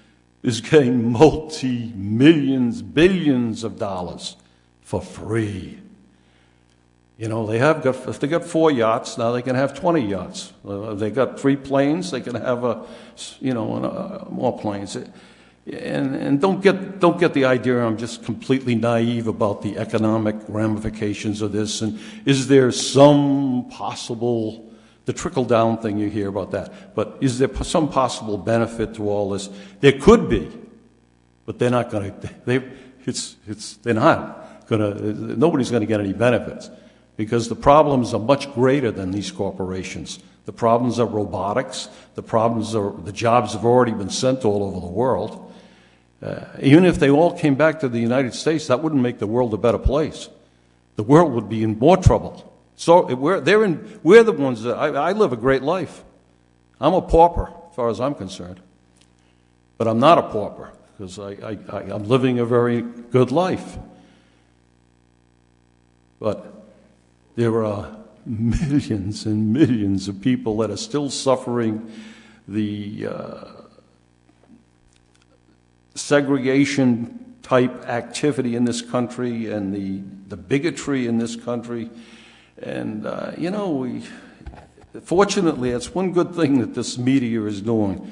is getting multi-millions, billions of dollars for free. You know, if they got 4 yachts, now they can have 20 yachts. If they got 3 planes, they can have more planes. And don't get the idea I'm just completely naive about the economic ramifications of this. And is there some possible, the trickle-down thing you hear about that, but is there some possible benefit to all this? There could be, but they're not going to. They're not going to. Nobody's going to get any benefits because the problems are much greater than these corporations. The problems are robotics. The jobs have already been sent all over the world. Even if they all came back to the United States, that wouldn't make the world a better place. The world would be in more trouble. So we're the ones that I live a great life. I'm a pauper, as far as I'm concerned, but I'm not a pauper because I'm living a very good life. But there are millions and millions of people that are still suffering the segregation type activity in this country and the bigotry in this country. And, fortunately, that's one good thing that this media is doing.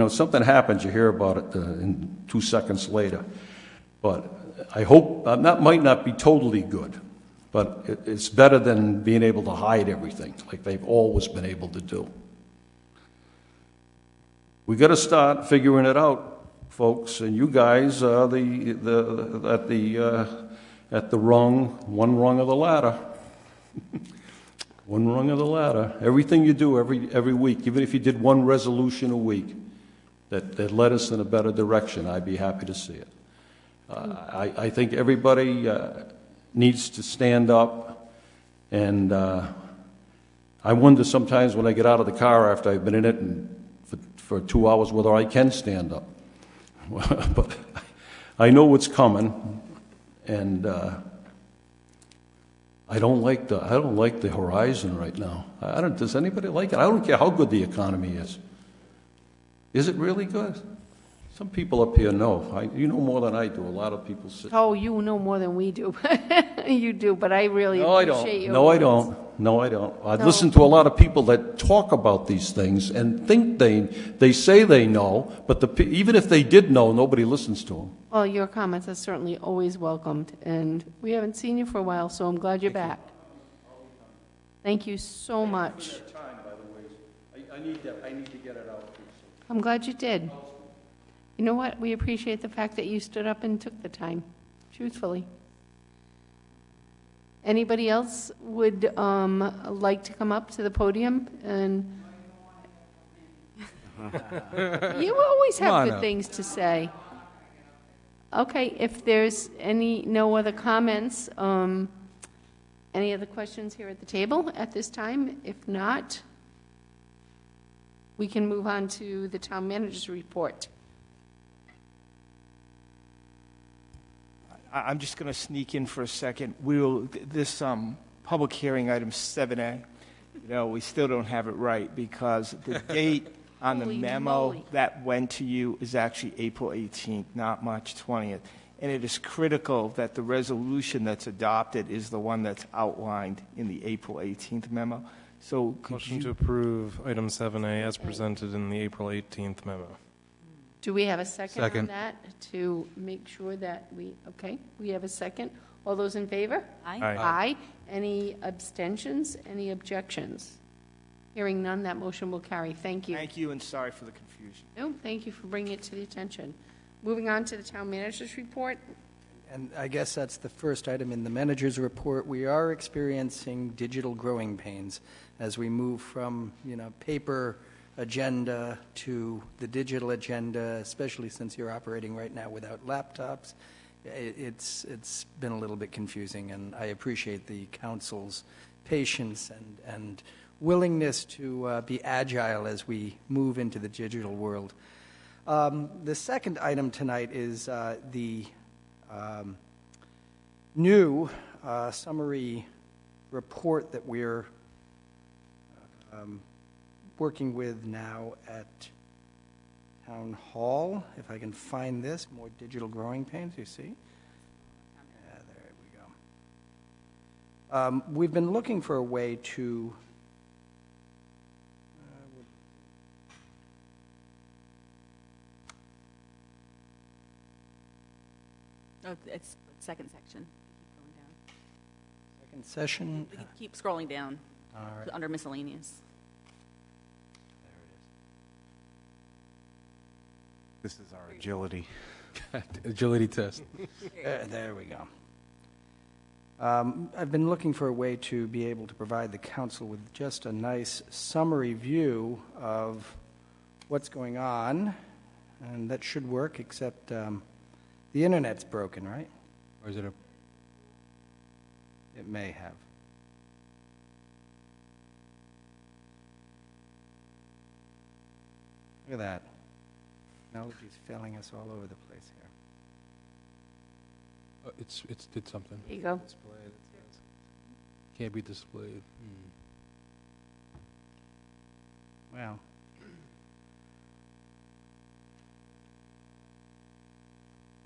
Something happens, you hear about it in 2 seconds later. But I hope, that might not be totally good, but it's better than being able to hide everything like they've always been able to do. We got to start figuring it out, folks, and you guys are at the one rung of the ladder. One rung of the ladder. Everything you do every week, even if you did one resolution a week that led us in a better direction, I'd be happy to see it. I think everybody needs to stand up, and I wonder sometimes when I get out of the car after I've been in it for 2 hours whether I can stand up. But I know what's coming, and I don't like the horizon right now. Does anybody like it? I don't care how good the economy is. Is it really good? Some people up here know. You know more than I do. A lot of people sit. Oh, you know more than we do. You do, but I really appreciate you. No, I don't. I listen to a lot of people that talk about these things and think they say they know, but even if they did know, nobody listens to them. Well, your comments are certainly always welcomed, and we haven't seen you for a while, so I'm glad you're back. Thank you so much. I need to get it out. I'm glad you did. You know what? We appreciate the fact that you stood up and took the time, truthfully. Anybody else would like to come up to the podium? And you always have good things to say. Okay, if there's no other comments, any other questions here at the table at this time? If not, we can move on to the town manager's report. I'm just going to sneak in for a second. This public hearing, item 7A, we still don't have it right because the date on the Holy memo moly. that went to you is actually April 18th, not March 20th. And it is critical that the resolution that's adopted is the one that's outlined in the April 18th memo. So could Motion you... to approve item 7A as presented in the April 18th memo. Do we have a second on Second. that to make sure that we have a second. All those in favor? Aye. Aye. Aye. Any abstentions? Any objections? Hearing none, that motion will carry. Thank you. Thank you, and sorry for the confusion. No, thank you for bringing it to the attention. Moving on to the town manager's report. And I guess that's the first item in the manager's report. We are experiencing digital growing pains as we move from, paper agenda to the digital agenda, especially since you're operating right now without laptops. It's been a little bit confusing, and I appreciate the council's patience and willingness to be agile as we move into the digital world. The second item tonight is the new summary report that we're working with now at Town Hall. If I can find this, more digital growing pains, you see? Yeah, there we go. We've been looking for a way to Oh, it's the second section. Keep going down. second session. We can keep scrolling down All right. under miscellaneous. This is our agility. Agility test. There we go. I've been looking for a way to be able to provide the council with just a nice summary view of what's going on, and that should work, except the internet's broken, right? Or is it a... It may have. Look at that. Technology's failing us all over the place here. It's did something. There you go. Can't be displayed. Well.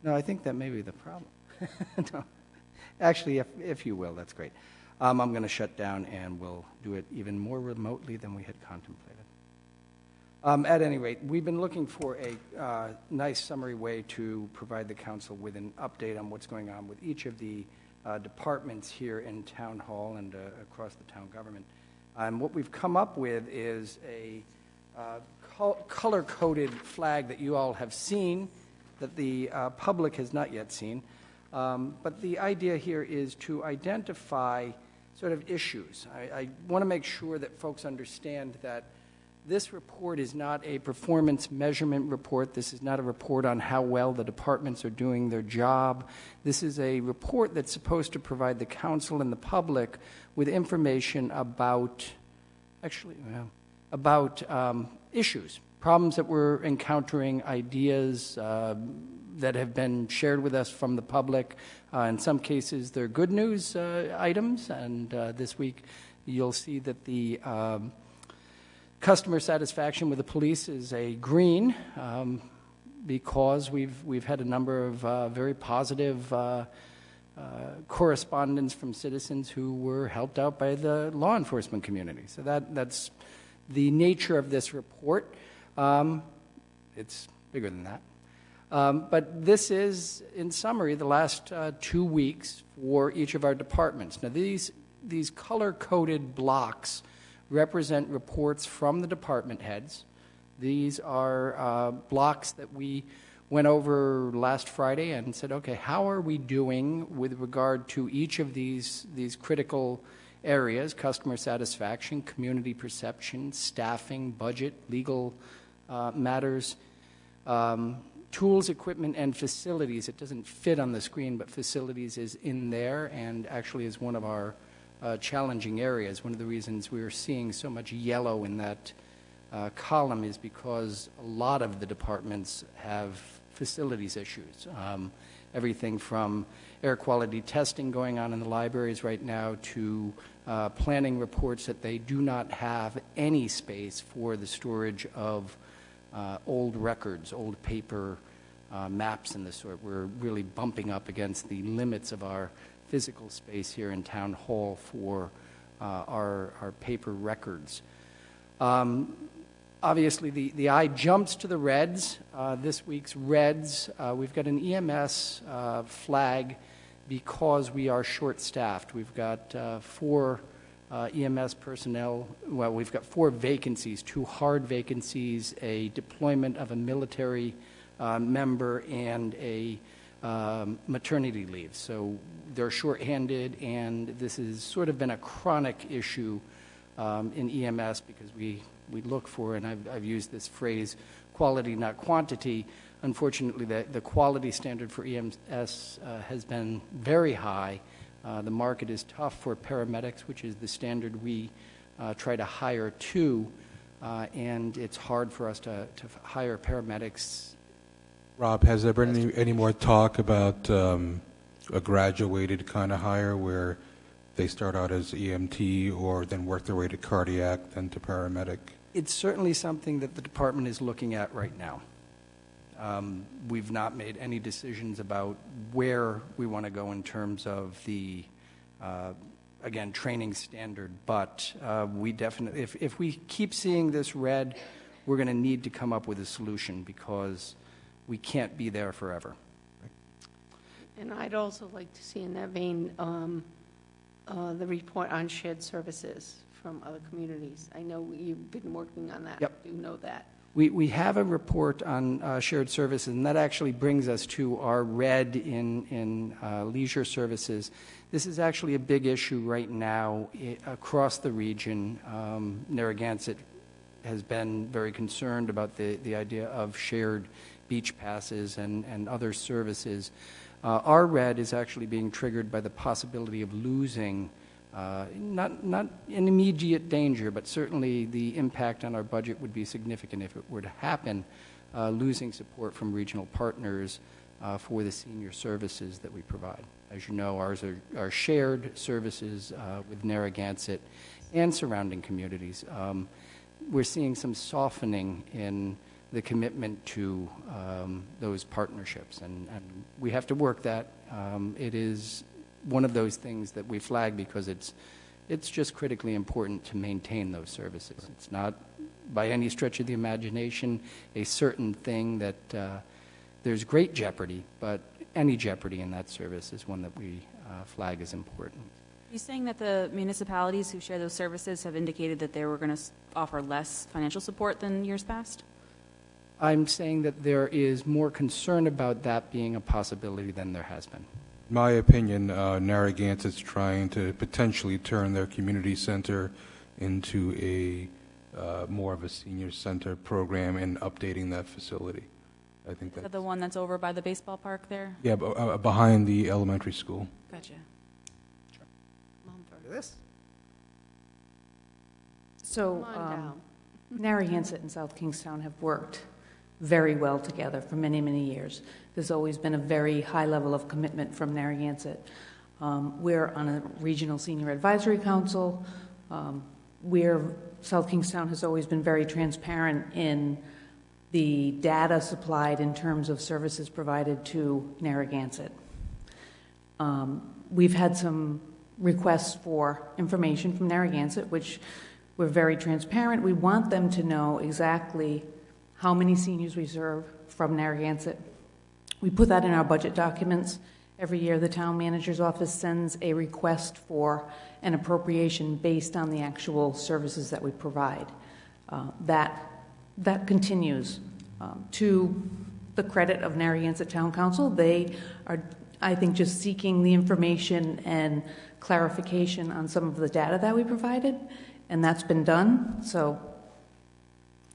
No, I think that may be the problem. No. Actually, if you will, that's great. I'm going to shut down and we'll do it even more remotely than we had contemplated. At any rate, we've been looking for a nice summary way to provide the council with an update on what's going on with each of the departments here in Town Hall and across the town government. What we've come up with is a color-coded flag that you all have seen, that the public has not yet seen. But the idea here is to identify sort of issues. I want to make sure that folks understand that this report is not a performance measurement report. This is not a report on how well the departments are doing their job. This is a report that's supposed to provide the council and the public with information about, issues, problems that we're encountering, ideas that have been shared with us from the public. In some cases, they're good news items, and this week you'll see that the customer satisfaction with the police is a green because we've had a number of very positive correspondence from citizens who were helped out by the law enforcement community. So that's the nature of this report. It's bigger than that. But this is, in summary, the last 2 weeks for each of our departments. Now, these color-coded blocks represent reports from the department heads. These are blocks that we went over last Friday and said, okay, how are we doing with regard to each of these critical areas: customer satisfaction, community perception, staffing, budget, legal matters, tools, equipment, and facilities. It doesn't fit on the screen, but facilities is in there and actually is one of our challenging areas. One of the reasons we are seeing so much yellow in that column is because a lot of the departments have facilities issues. everything from air quality testing going on in the libraries right now to planning reports that they do not have any space for the storage of old records, old paper maps and the sort. We're really bumping up against the limits of our physical space here in Town Hall for our paper records. Obviously, the eye jumps to the reds. This week's reds, we've got an EMS flag because we are short-staffed. We've got 4 EMS personnel. Well, we've got 4 vacancies, 2 hard vacancies, a deployment of a military member, and a maternity leave. So they're shorthanded, and this has sort of been a chronic issue in EMS because we look for, and I've used this phrase, quality, not quantity. Unfortunately, the quality standard for EMS has been very high. The market is tough for paramedics, which is the standard we try to hire to, and it's hard for us to hire paramedics. Rob, has there been any more talk about a graduated kind of hire where they start out as EMT or then work their way to cardiac, then to paramedic? It's certainly something that the department is looking at right now. We've not made any decisions about where we want to go in terms of the, again, training standard, but we definitely, if we keep seeing this red, we're going to need to come up with a solution because we can't be there forever. And I'd also like to see in that vein the report on shared services from other communities. I know you've been working on that. Yep. I do know that. We have a report on shared services, and that actually brings us to our red in leisure services. This is actually a big issue right now across the region. Narragansett has been very concerned about the idea of shared beach passes and other services. Our red is actually being triggered by the possibility of losing, not an immediate danger, but certainly the impact on our budget would be significant if it were to happen, losing support from regional partners for the senior services that we provide. As you know, ours are shared services with Narragansett and surrounding communities. We're seeing some softening in the commitment to those partnerships, and we have to work that. It is one of those things that we flag because it's just critically important to maintain those services. It's not, by any stretch of the imagination, a certain thing that there's great jeopardy, but any jeopardy in that service is one that we flag as important. Are you saying that the municipalities who share those services have indicated that they were going to offer less financial support than years past? I'm saying that there is more concern about that being a possibility than there has been. In my opinion, Narragansett's trying to potentially turn their community center into a more of a senior center program and updating that facility. I think that's the one that's over by the baseball park there? Yeah, behind the elementary school. Gotcha. This? So, Come on down. Narragansett and South Kingstown have worked very well together for many, many years. There's always been a very high level of commitment from Narragansett. We're on a regional senior advisory council. South Kingstown has always been very transparent in the data supplied in terms of services provided to Narragansett. We've had some requests for information from Narragansett, which we're very transparent. We want them to know exactly how many seniors we serve from Narragansett. We put that in our budget documents. Every year the town manager's office sends a request for an appropriation based on the actual services that we provide. That continues. To the credit of Narragansett Town Council, they are, I think, just seeking the information and clarification on some of the data that we provided, and that's been done. So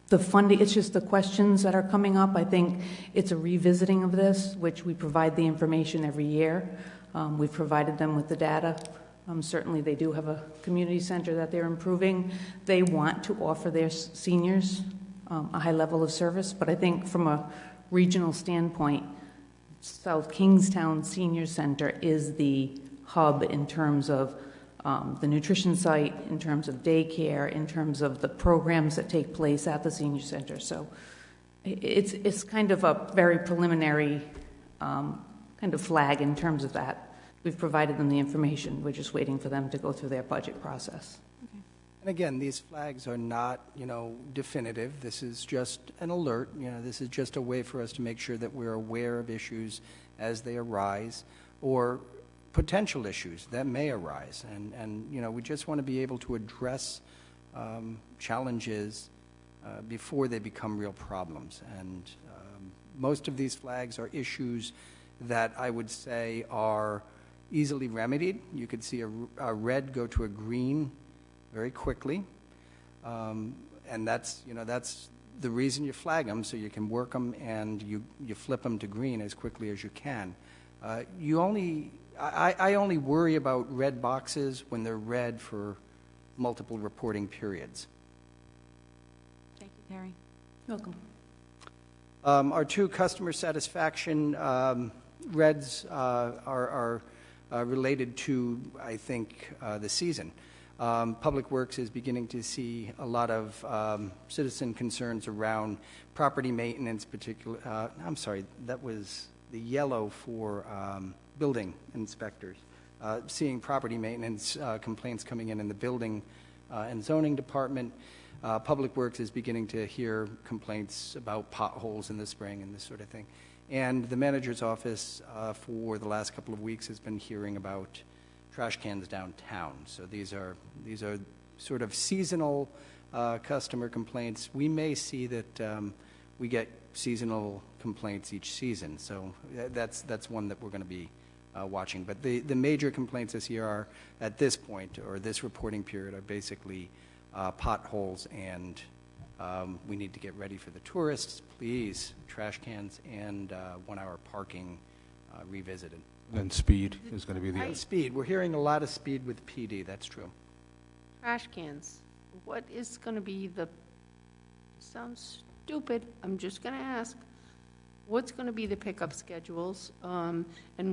the funding, it's just the questions that are coming up. I think it's a revisiting of this, which we provide the information every year. We've provided them with the data. Certainly they do have a community center that they're improving. They want to offer their seniors a high level of service, but I think from a regional standpoint, South Kingstown Senior Center is the hub in terms of the nutrition site, in terms of daycare, in terms of the programs that take place at the senior center. So it's kind of a very preliminary kind of flag in terms of that. We've provided them the information. We're just waiting for them to go through their budget process. And again, these flags are not, definitive. This is just an alert. This is just a way for us to make sure that we're aware of issues as they arise, or potential issues that may arise. And we just want to be able to address challenges before they become real problems. And most of these flags are issues that I would say are easily remedied. You could see a red go to a green very quickly. And that's the reason you flag them, so you can work them and you flip them to green as quickly as you can. I only worry about red boxes when they're red for multiple reporting periods. Thank you, Terry. Welcome. Our two customer satisfaction reds are related to, I think, the season. Public Works is beginning to see a lot of citizen concerns around property maintenance, I'm sorry, that was the yellow for building inspectors. Seeing property maintenance complaints coming in the building and zoning department. Public Works is beginning to hear complaints about potholes in the spring and this sort of thing. And the manager's office for the last couple of weeks has been hearing about trash cans downtown. So these are sort of seasonal customer complaints. We may see that we get seasonal complaints each season. So that's one that we're going to be watching. But the major complaints this year are, at this point, or this reporting period, are basically potholes, and we need to get ready for the tourists. Please, trash cans and 1 hour parking revisited. And speed is going to be the other. Speed. We're hearing a lot of speed with PD. That's true. Trash cans. What is going to be sounds stupid, I'm just going to ask, what's going to be the pickup schedules, and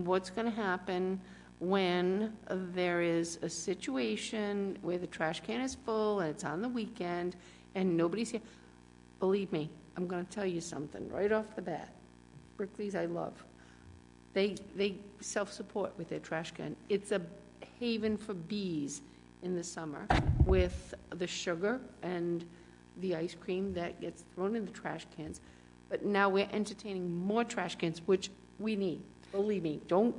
what's going to happen when there is a situation where the trash can is full and it's on the weekend and nobody's here? Believe me, I'm going to tell you something right off the bat. Brickley's I love. They self-support with their trash can. It's a haven for bees in the summer with the sugar and the ice cream that gets thrown in the trash cans. But now we're entertaining more trash cans, which we need. Believe me, don't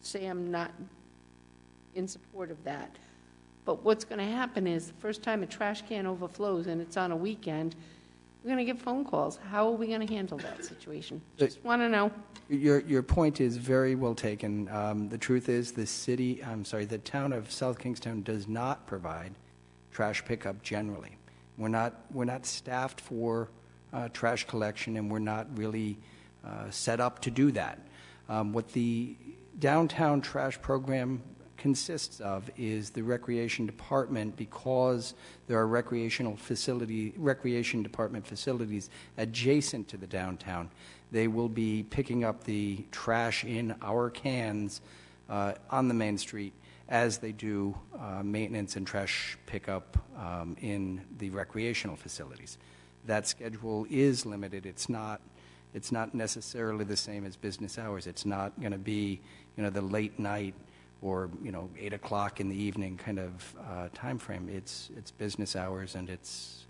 say I'm not in support of that. But what's going to happen is the first time a trash can overflows and it's on a weekend, we're going to get phone calls. How are we going to handle that situation? Just want to know. Your point is very well taken. The truth is the town of South Kingstown does not provide trash pickup generally. We're not staffed for trash collection, and we're not really set up to do that. What the downtown trash program consists of is the recreation department, because there are recreation department facilities adjacent to the downtown. They will be picking up the trash in our cans on the main street as they do maintenance and trash pickup in the recreational facilities. That schedule is limited. It's not necessarily the same as business hours. It's not going to be, the late night or 8 o'clock in the evening kind of time frame. It's business hours, and it's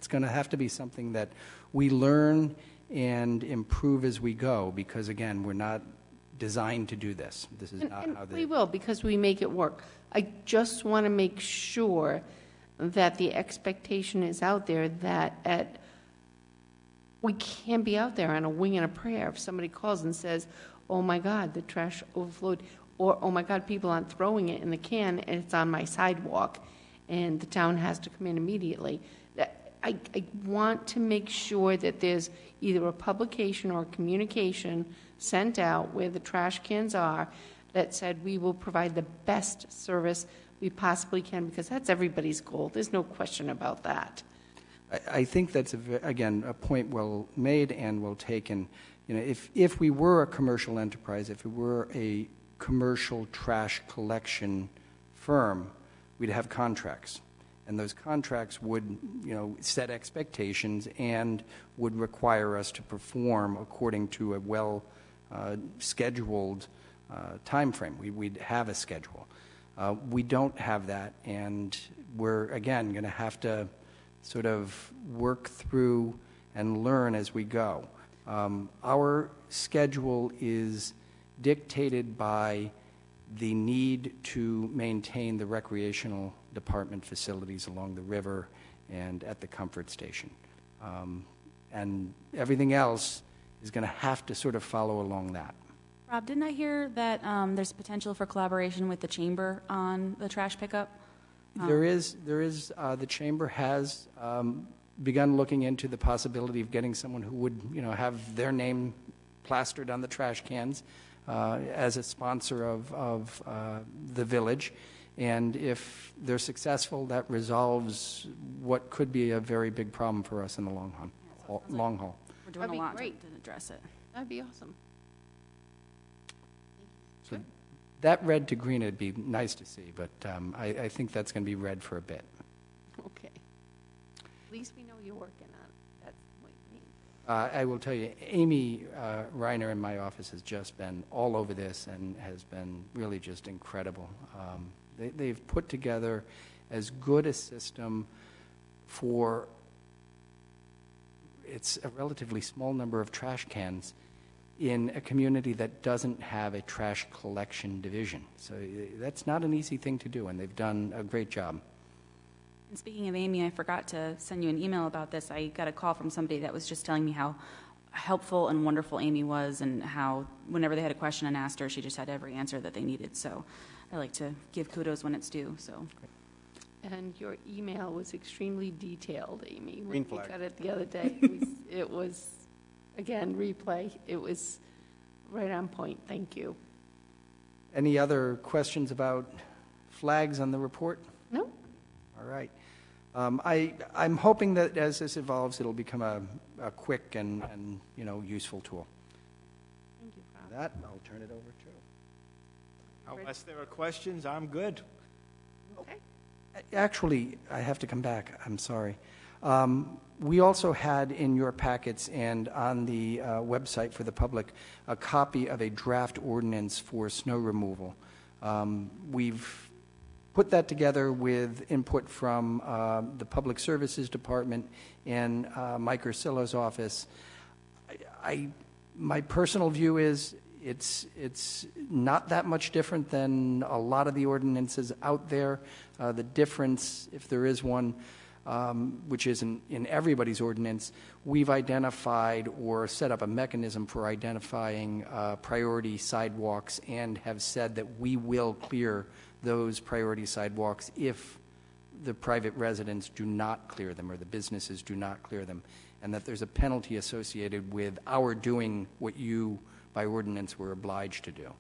going to have to be something that we learn and improve as we go, because again, we're not designed to do this. This is not how we will, because we make it work. I just want to make sure that the expectation is out there that we can't be out there on a wing and a prayer. If somebody calls and says, oh my God, the trash overflowed, or oh my God, people aren't throwing it in the can and it's on my sidewalk and the town has to come in immediately. I want to make sure that there's either a publication or a communication sent out where the trash cans are that said we will provide the best service we possibly can, because that's everybody's goal. There's no question about that. I think that's, again, a point well made and well taken. if we were a commercial enterprise, if we were a commercial trash collection firm, we'd have contracts. And those contracts would, set expectations and would require us to perform according to a scheduled time frame. We'd have a schedule. We don't have that, and we're, again, going to have to sort of work through and learn as we go. Our schedule is dictated by the need to maintain the recreational department facilities along the river and at the Comfort Station. And everything else is going to have to sort of follow along that. Rob, didn't I hear that there's potential for collaboration with the chamber on the trash pickup? There is. The chamber has begun looking into the possibility of getting someone who would, have their name plastered on the trash cans as a sponsor of the village. And if they're successful, that resolves what could be a very big problem for us in the long haul. We're doing a lot to address it. That'd be awesome. So that red to green would be nice to see, but I think that's going to be red for a bit. Okay. At least we know you're working on it. That's what you mean. I will tell you, Amy Reiner in my office has just been all over this and has been really just incredible. They've put together as good a system for, it's a relatively small number of trash cans in a community that doesn't have a trash collection division. So that's not an easy thing to do, and they've done a great job. And speaking of Amy, I forgot to send you an email about this. I got a call from somebody that was just telling me how helpful and wonderful Amy was, and how whenever they had a question and asked her, she just had every answer that they needed. So I like to give kudos when it's due. So. And your email was extremely detailed, Amy. Green When flag. we got it the other day, it was, again, replay. It was right on point. Thank you. Any other questions about flags on the report? No. All right. I'm hoping that as this evolves, it'll become a quick and useful tool. Thank you, For that, I'll turn it over to. Unless there are questions, I'm good. Okay. Actually, I have to come back. I'm sorry. We also had in your packets and on the website for the public a copy of a draft ordinance for snow removal. We've put that together with input from the Public Services Department and Mike Ursillo's office. My personal view is it's not that much different than a lot of the ordinances out there. The difference, if there is one, which is in everybody's ordinance, we've identified or set up a mechanism for identifying priority sidewalks and have said that we will clear those priority sidewalks if the private residents do not clear them or the businesses do not clear them, and that there's a penalty associated with our doing what you, by ordinance, were obliged to do.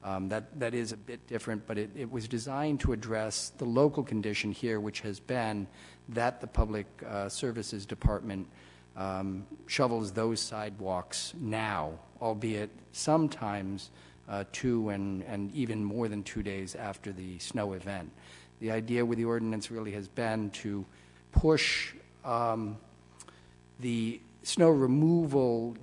That is a bit different, but it was designed to address the local condition here, which has been that the Public Services Department shovels those sidewalks now, albeit sometimes 2 and even more than 2 days after the snow event. The idea with the ordinance really has been to push the snow removal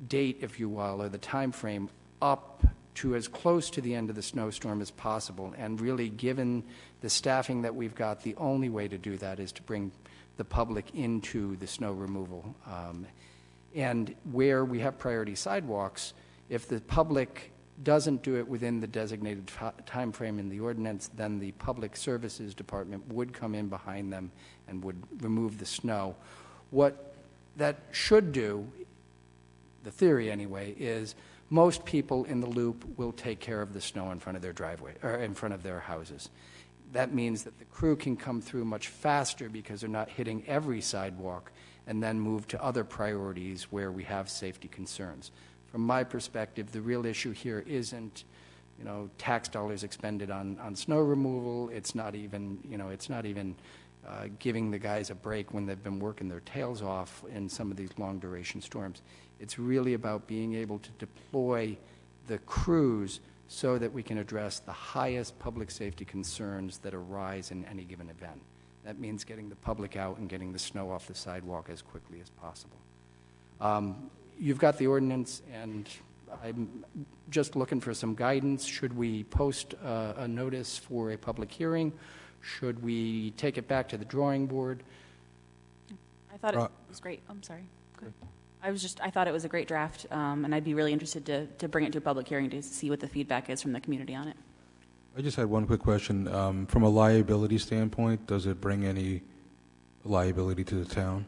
date, if you will, or the time frame up to as close to the end of the snowstorm as possible. And really, given the staffing that we've got, the only way to do that is to bring the public into the snow removal. And where we have priority sidewalks, if the public doesn't do it within the designated time frame in the ordinance, then the Public Services Department would come in behind them and would remove the snow. What that should do, the theory anyway, is most people in the loop will take care of the snow in front of their driveway or in front of their houses. That means that the crew can come through much faster because they're not hitting every sidewalk and then move to other priorities where we have safety concerns. From my perspective, the real issue here isn't, tax dollars expended on snow removal. It's not even, giving the guys a break when they've been working their tails off in some of these long-duration storms. It's really about being able to deploy the crews so that we can address the highest public safety concerns that arise in any given event. That means getting the public out and getting the snow off the sidewalk as quickly as possible. You've got the ordinance, and I'm just looking for some guidance. Should we post a notice for a public hearing? Should we take it back to the drawing board? I thought it was great. I'm sorry. Good. I thought it was a great draft, and I'd be really interested to bring it to a public hearing to see what the feedback is from the community on it. I just had one quick question. From a liability standpoint, does it bring any liability to the town?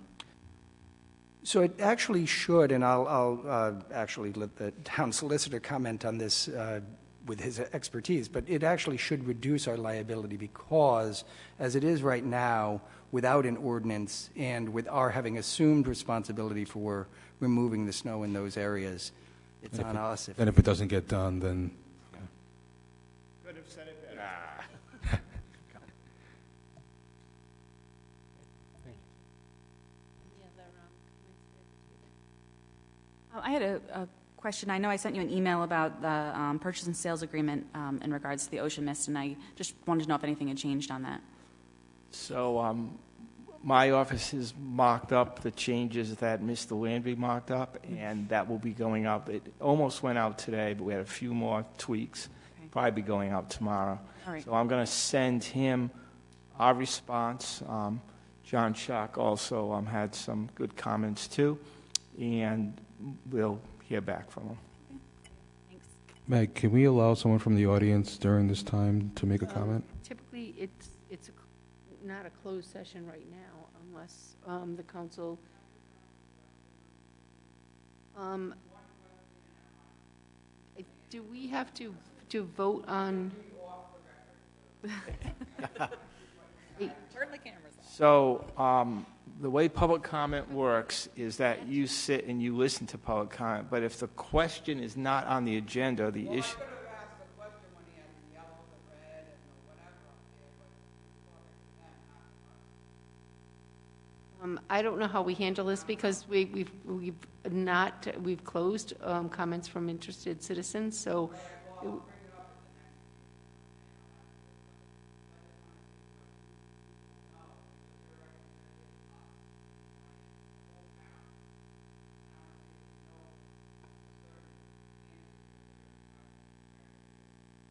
So it actually should, and I'll actually let the town solicitor comment on this with his expertise, but it actually should reduce our liability because, as it is right now, without an ordinance and with our having assumed responsibility for removing the snow in those areas, it's on us. And if it doesn't get done, then... Could have said it better. I had a question. I know I sent you an email about the purchase and sales agreement in regards to the Ocean Mist, and I just wanted to know if anything had changed on that. So my office has mocked up the changes that Mr. Landry mocked up, and that will be going up. It almost went out today, but we had a few more tweaks. Okay. Probably be going out tomorrow. All right. So I'm going to send him our response. John Schock also had some good comments too, and we'll hear back from him. Thanks. Meg, can we allow someone from the audience during this time to make a comment? Typically, it's not a closed session right now unless the council... do we have to vote on... Turn the cameras off. So the way public comment works is that you sit and you listen to public comment, but if the question is not on the agenda, the issue... I don't know how we handle this because we've closed comments from interested citizens, so...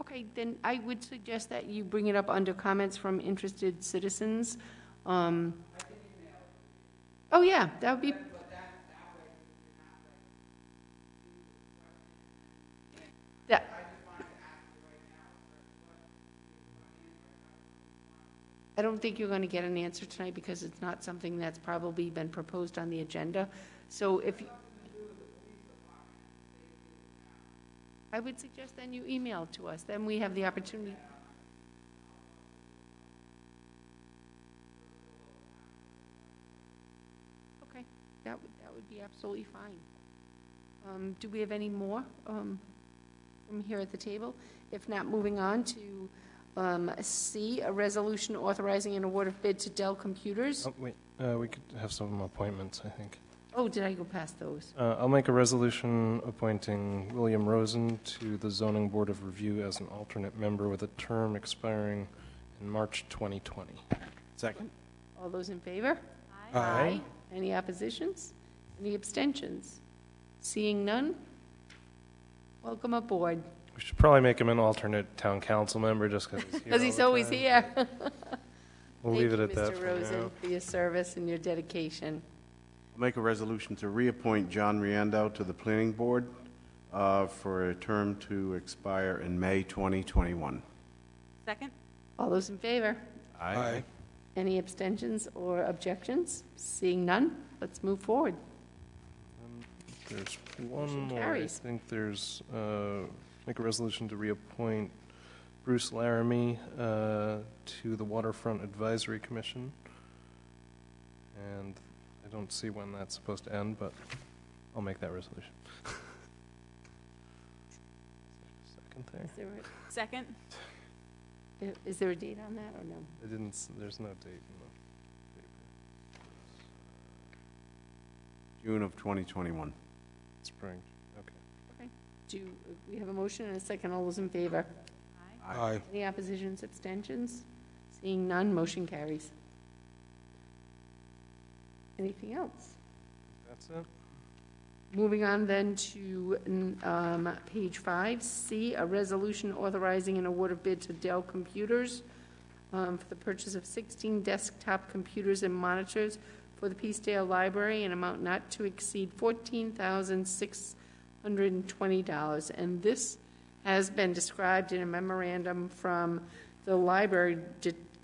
Okay, then I would suggest that you bring it up under comments from interested citizens. Oh, yeah, that would be... I don't think you're going to get an answer tonight because it's not something that's probably been proposed on the agenda. So if... I would suggest then you email to us. Then we have the opportunity... Okay, that would be absolutely fine. Do we have any more from here at the table? If not, moving on to C, a resolution authorizing an award of bid to Dell Computers. Oh, wait, we could have some appointments, I think. Oh, did I go past those? I'll make a resolution appointing William Rosen to the Zoning Board of Review as an alternate member with a term expiring in March 2020. Second. All those in favor? Aye. Any oppositions? Any abstentions? Seeing none? Welcome aboard. We should probably make him an alternate town council member just because he's here. Because he's always here. We'll leave it at that Mr. for Rosen, now. for your service and your dedication. I'll make a resolution to reappoint John Riendeau to the Planning Board for a term to expire in May 2021. Second? All those in favor? Aye. Any abstentions or objections? Seeing none, let's move forward. There's one Motion more. carries. I think there's make a resolution to reappoint Bruce Laramie to the Waterfront Advisory Commission. And I don't see when that's supposed to end, but I'll make that resolution. Second there. Is there Second? is there a date on that or no? There's no date. June of 2021. Spring, okay. Okay. Do we have a motion and a second? All those in favor? Aye. Any oppositions, abstentions? Seeing none, motion carries. Anything else? That's it. Moving on then to page 5C, a resolution authorizing an award of bid to Dell Computers for the purchase of 16 desktop computers and monitors for the Peacedale Library, an amount not to exceed $14,620. And this has been described in a memorandum from the library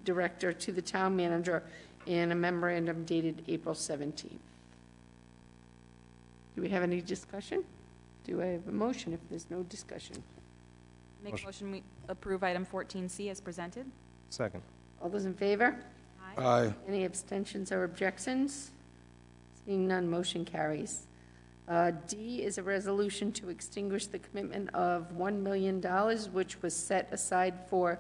director to the town manager in a memorandum dated April 17th. Do we have any discussion? Do I have a motion if there's no discussion? Make a motion we approve item 14C as presented. Second. All those in favor? Aye. Any abstentions or objections? Seeing none, motion carries. D is a resolution to extinguish the commitment of $1 million, which was set aside for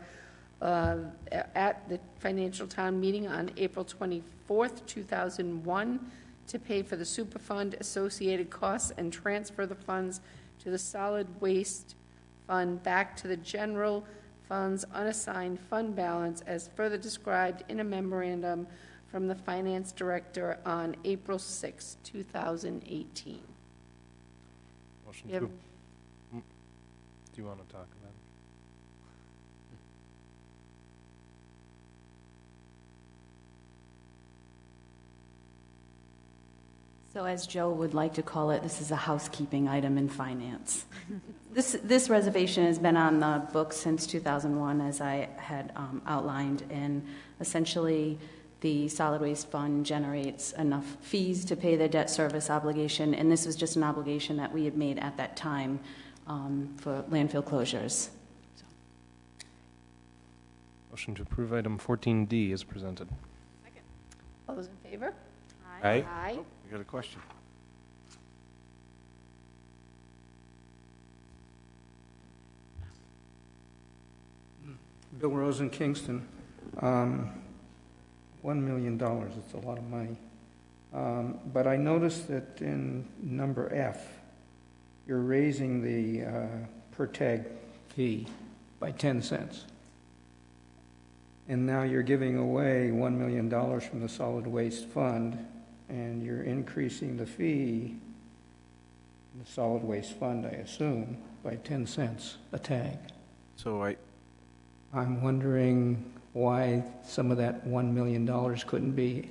at the financial town meeting on April 24th, 2001, to pay for the Superfund associated costs and transfer the funds to the solid waste fund back to the general fund's unassigned fund balance as further described in a memorandum from the finance director on April 6, 2018. Motion Yep. to. Do you want to talk about it? So as Joe would like to call it, this is a housekeeping item in finance. This reservation has been on the books since 2001, as I had outlined, and essentially the solid waste fund generates enough fees to pay the debt service obligation, and this was just an obligation that we had made at that time for landfill closures. Motion to approve item 14D is presented. All those in favor? Aye. Aye. You got a question? Bill Rosen, Kingston. $1 million, it's a lot of money. But I noticed that in number F, you're raising the per tag fee by 10 cents. And now you're giving away $1 million from the solid waste fund, and you're increasing the fee in the solid waste fund, I assume, by 10 cents a tag. So I'm wondering why some of that $1 million couldn't be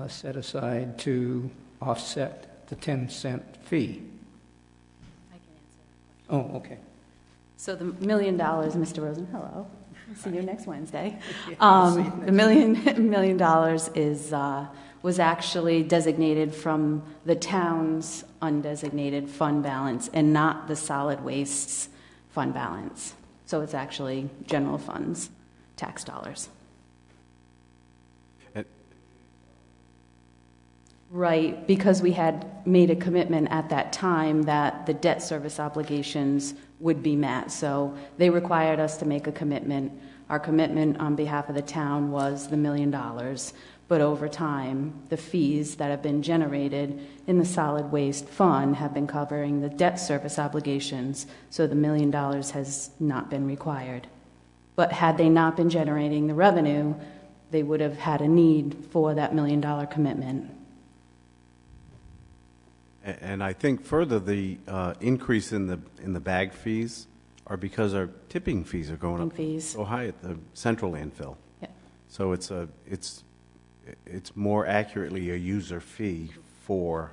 set aside to offset the 10-cent fee. I can answer. Oh, okay. So the $1 million, Mr. Rosen, hello. See you next Wednesday. Yeah, I'll see you The $1 million is was actually designated from the town's undesignated fund balance and not the solid wastes fund balance. So it's actually general funds, tax dollars. Right, because we had made a commitment at that time that the debt service obligations would be met. So they required us to make a commitment. Our commitment on behalf of the town was the $1 million. But over time, the fees that have been generated in the solid waste fund have been covering the debt service obligations. So the $1 million has not been required. But had they not been generating the revenue, they would have had a need for that $1 million commitment. And I think further, the increase in the bag fees are because our tipping fees are going up so high at the central landfill. Yep. So it's more accurately a user fee for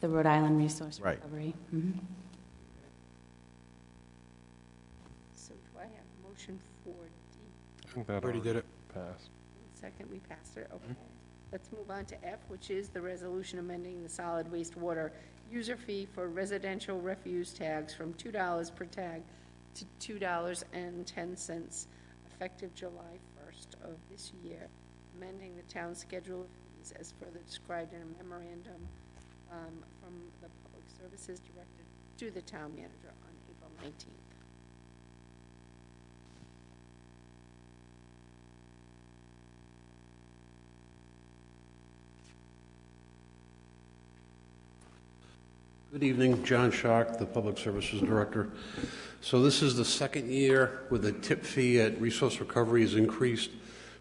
The Rhode Island Resource Right. Recovery. Mm-hmm. So do I have a motion for D? I think that Already did it. Passed. Second, we passed it, okay. Let's move on to F, which is the resolution amending the solid waste water user fee for residential refuse tags from $2 per tag to $2.10, effective July 1st of this year, amending the town schedule of fees as further described in a memorandum from the Public Services Director to the town manager on April 19th. Good evening, John Shark, the Public Services Director. So this is the second year where the tip fee at Resource Recovery has increased.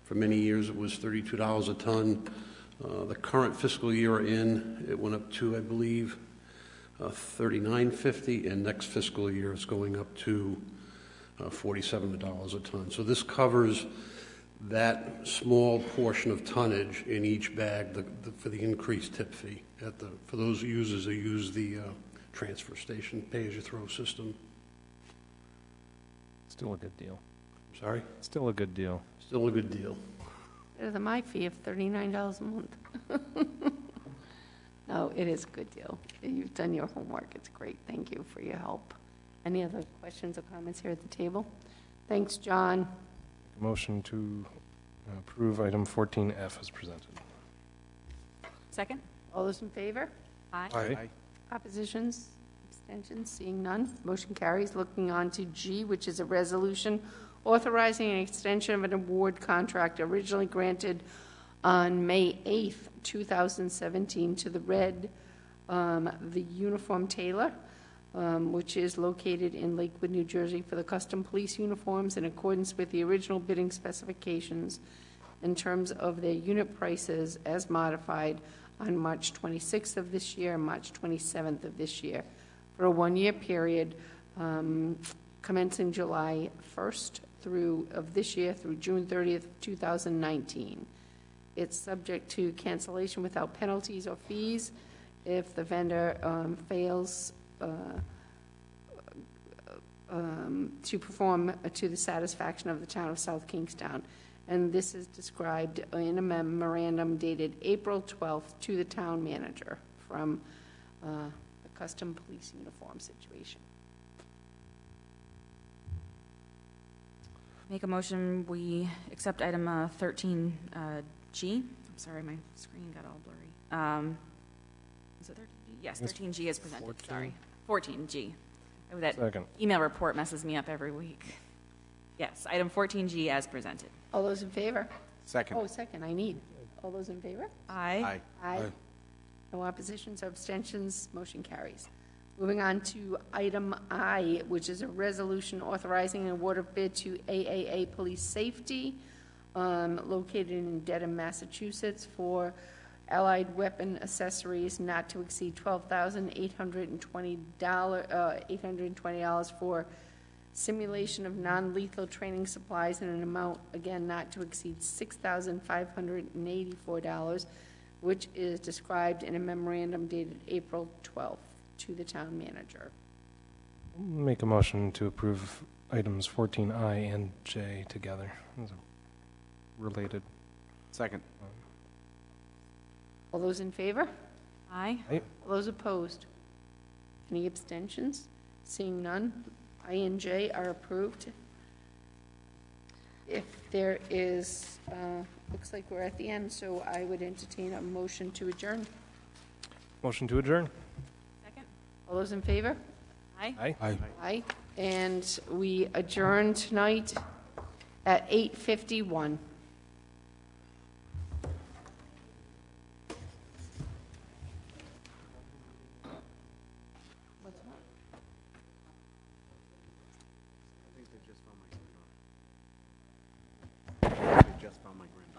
For many years it was $32 a ton. The current fiscal year in, it went up to, I believe, $39.50, and next fiscal year it's going up to $47 a ton. So this covers that small portion of tonnage in each bag for the increased tip fee for those users who use the transfer station pay-as-you-throw system. Still a good deal. Sorry? Still a good deal. Still a good deal. Better than my fee of $39 a month. No, it is a good deal. You've done your homework. It's great. Thank you for your help. Any other questions or comments here at the table? Thanks, John. Motion to approve item 14F as presented. Second? All those in favor? Aye. Aye. Oppositions? Abstentions? Seeing none, motion carries. Looking on to G, which is a resolution authorizing an extension of an award contract originally granted on May 8th, 2017 to the Uniform Tailor, which is located in Lakewood, New Jersey, for the custom police uniforms in accordance with the original bidding specifications in terms of their unit prices as modified on March 26th of this year and March 27th of this year for a one-year period commencing July 1st of this year through June 30th, 2019. It's subject to cancellation without penalties or fees if the vendor fails to perform to the satisfaction of the town of South Kingstown. And this is described in a memorandum dated April 12th to the town manager from the custom police uniform situation. Make a motion, we accept item 13G. I'm sorry, my screen got all blurry. Is it 13G? Yes, 13G is presented. 14. Sorry. 14G. Oh, that Second. email report messes me up every week. Yes, item 14G as presented. All those in favor? Second. Oh, second, I need. All those in favor? Aye. Aye. No oppositions or abstentions, motion carries. Moving on to item I, which is a resolution authorizing an award of bid to AAA Police Safety, located in Dedham, Massachusetts, for allied weapon accessories not to exceed $12,820 for simulation of non-lethal training supplies in an amount, again, not to exceed $6,584, which is described in a memorandum dated April 12th to the town manager. Make a motion to approve items 14I and J together as related. Second. All those in favor? Aye. Aye. All those opposed? Any abstentions? Seeing none, I and J are approved. If there is, looks like we're at the end, so I would entertain a motion to adjourn. Motion to adjourn. Second? All those in favor? Aye. Aye. Aye. Aye. And we adjourn tonight at 8:51. They just found my granddaughter.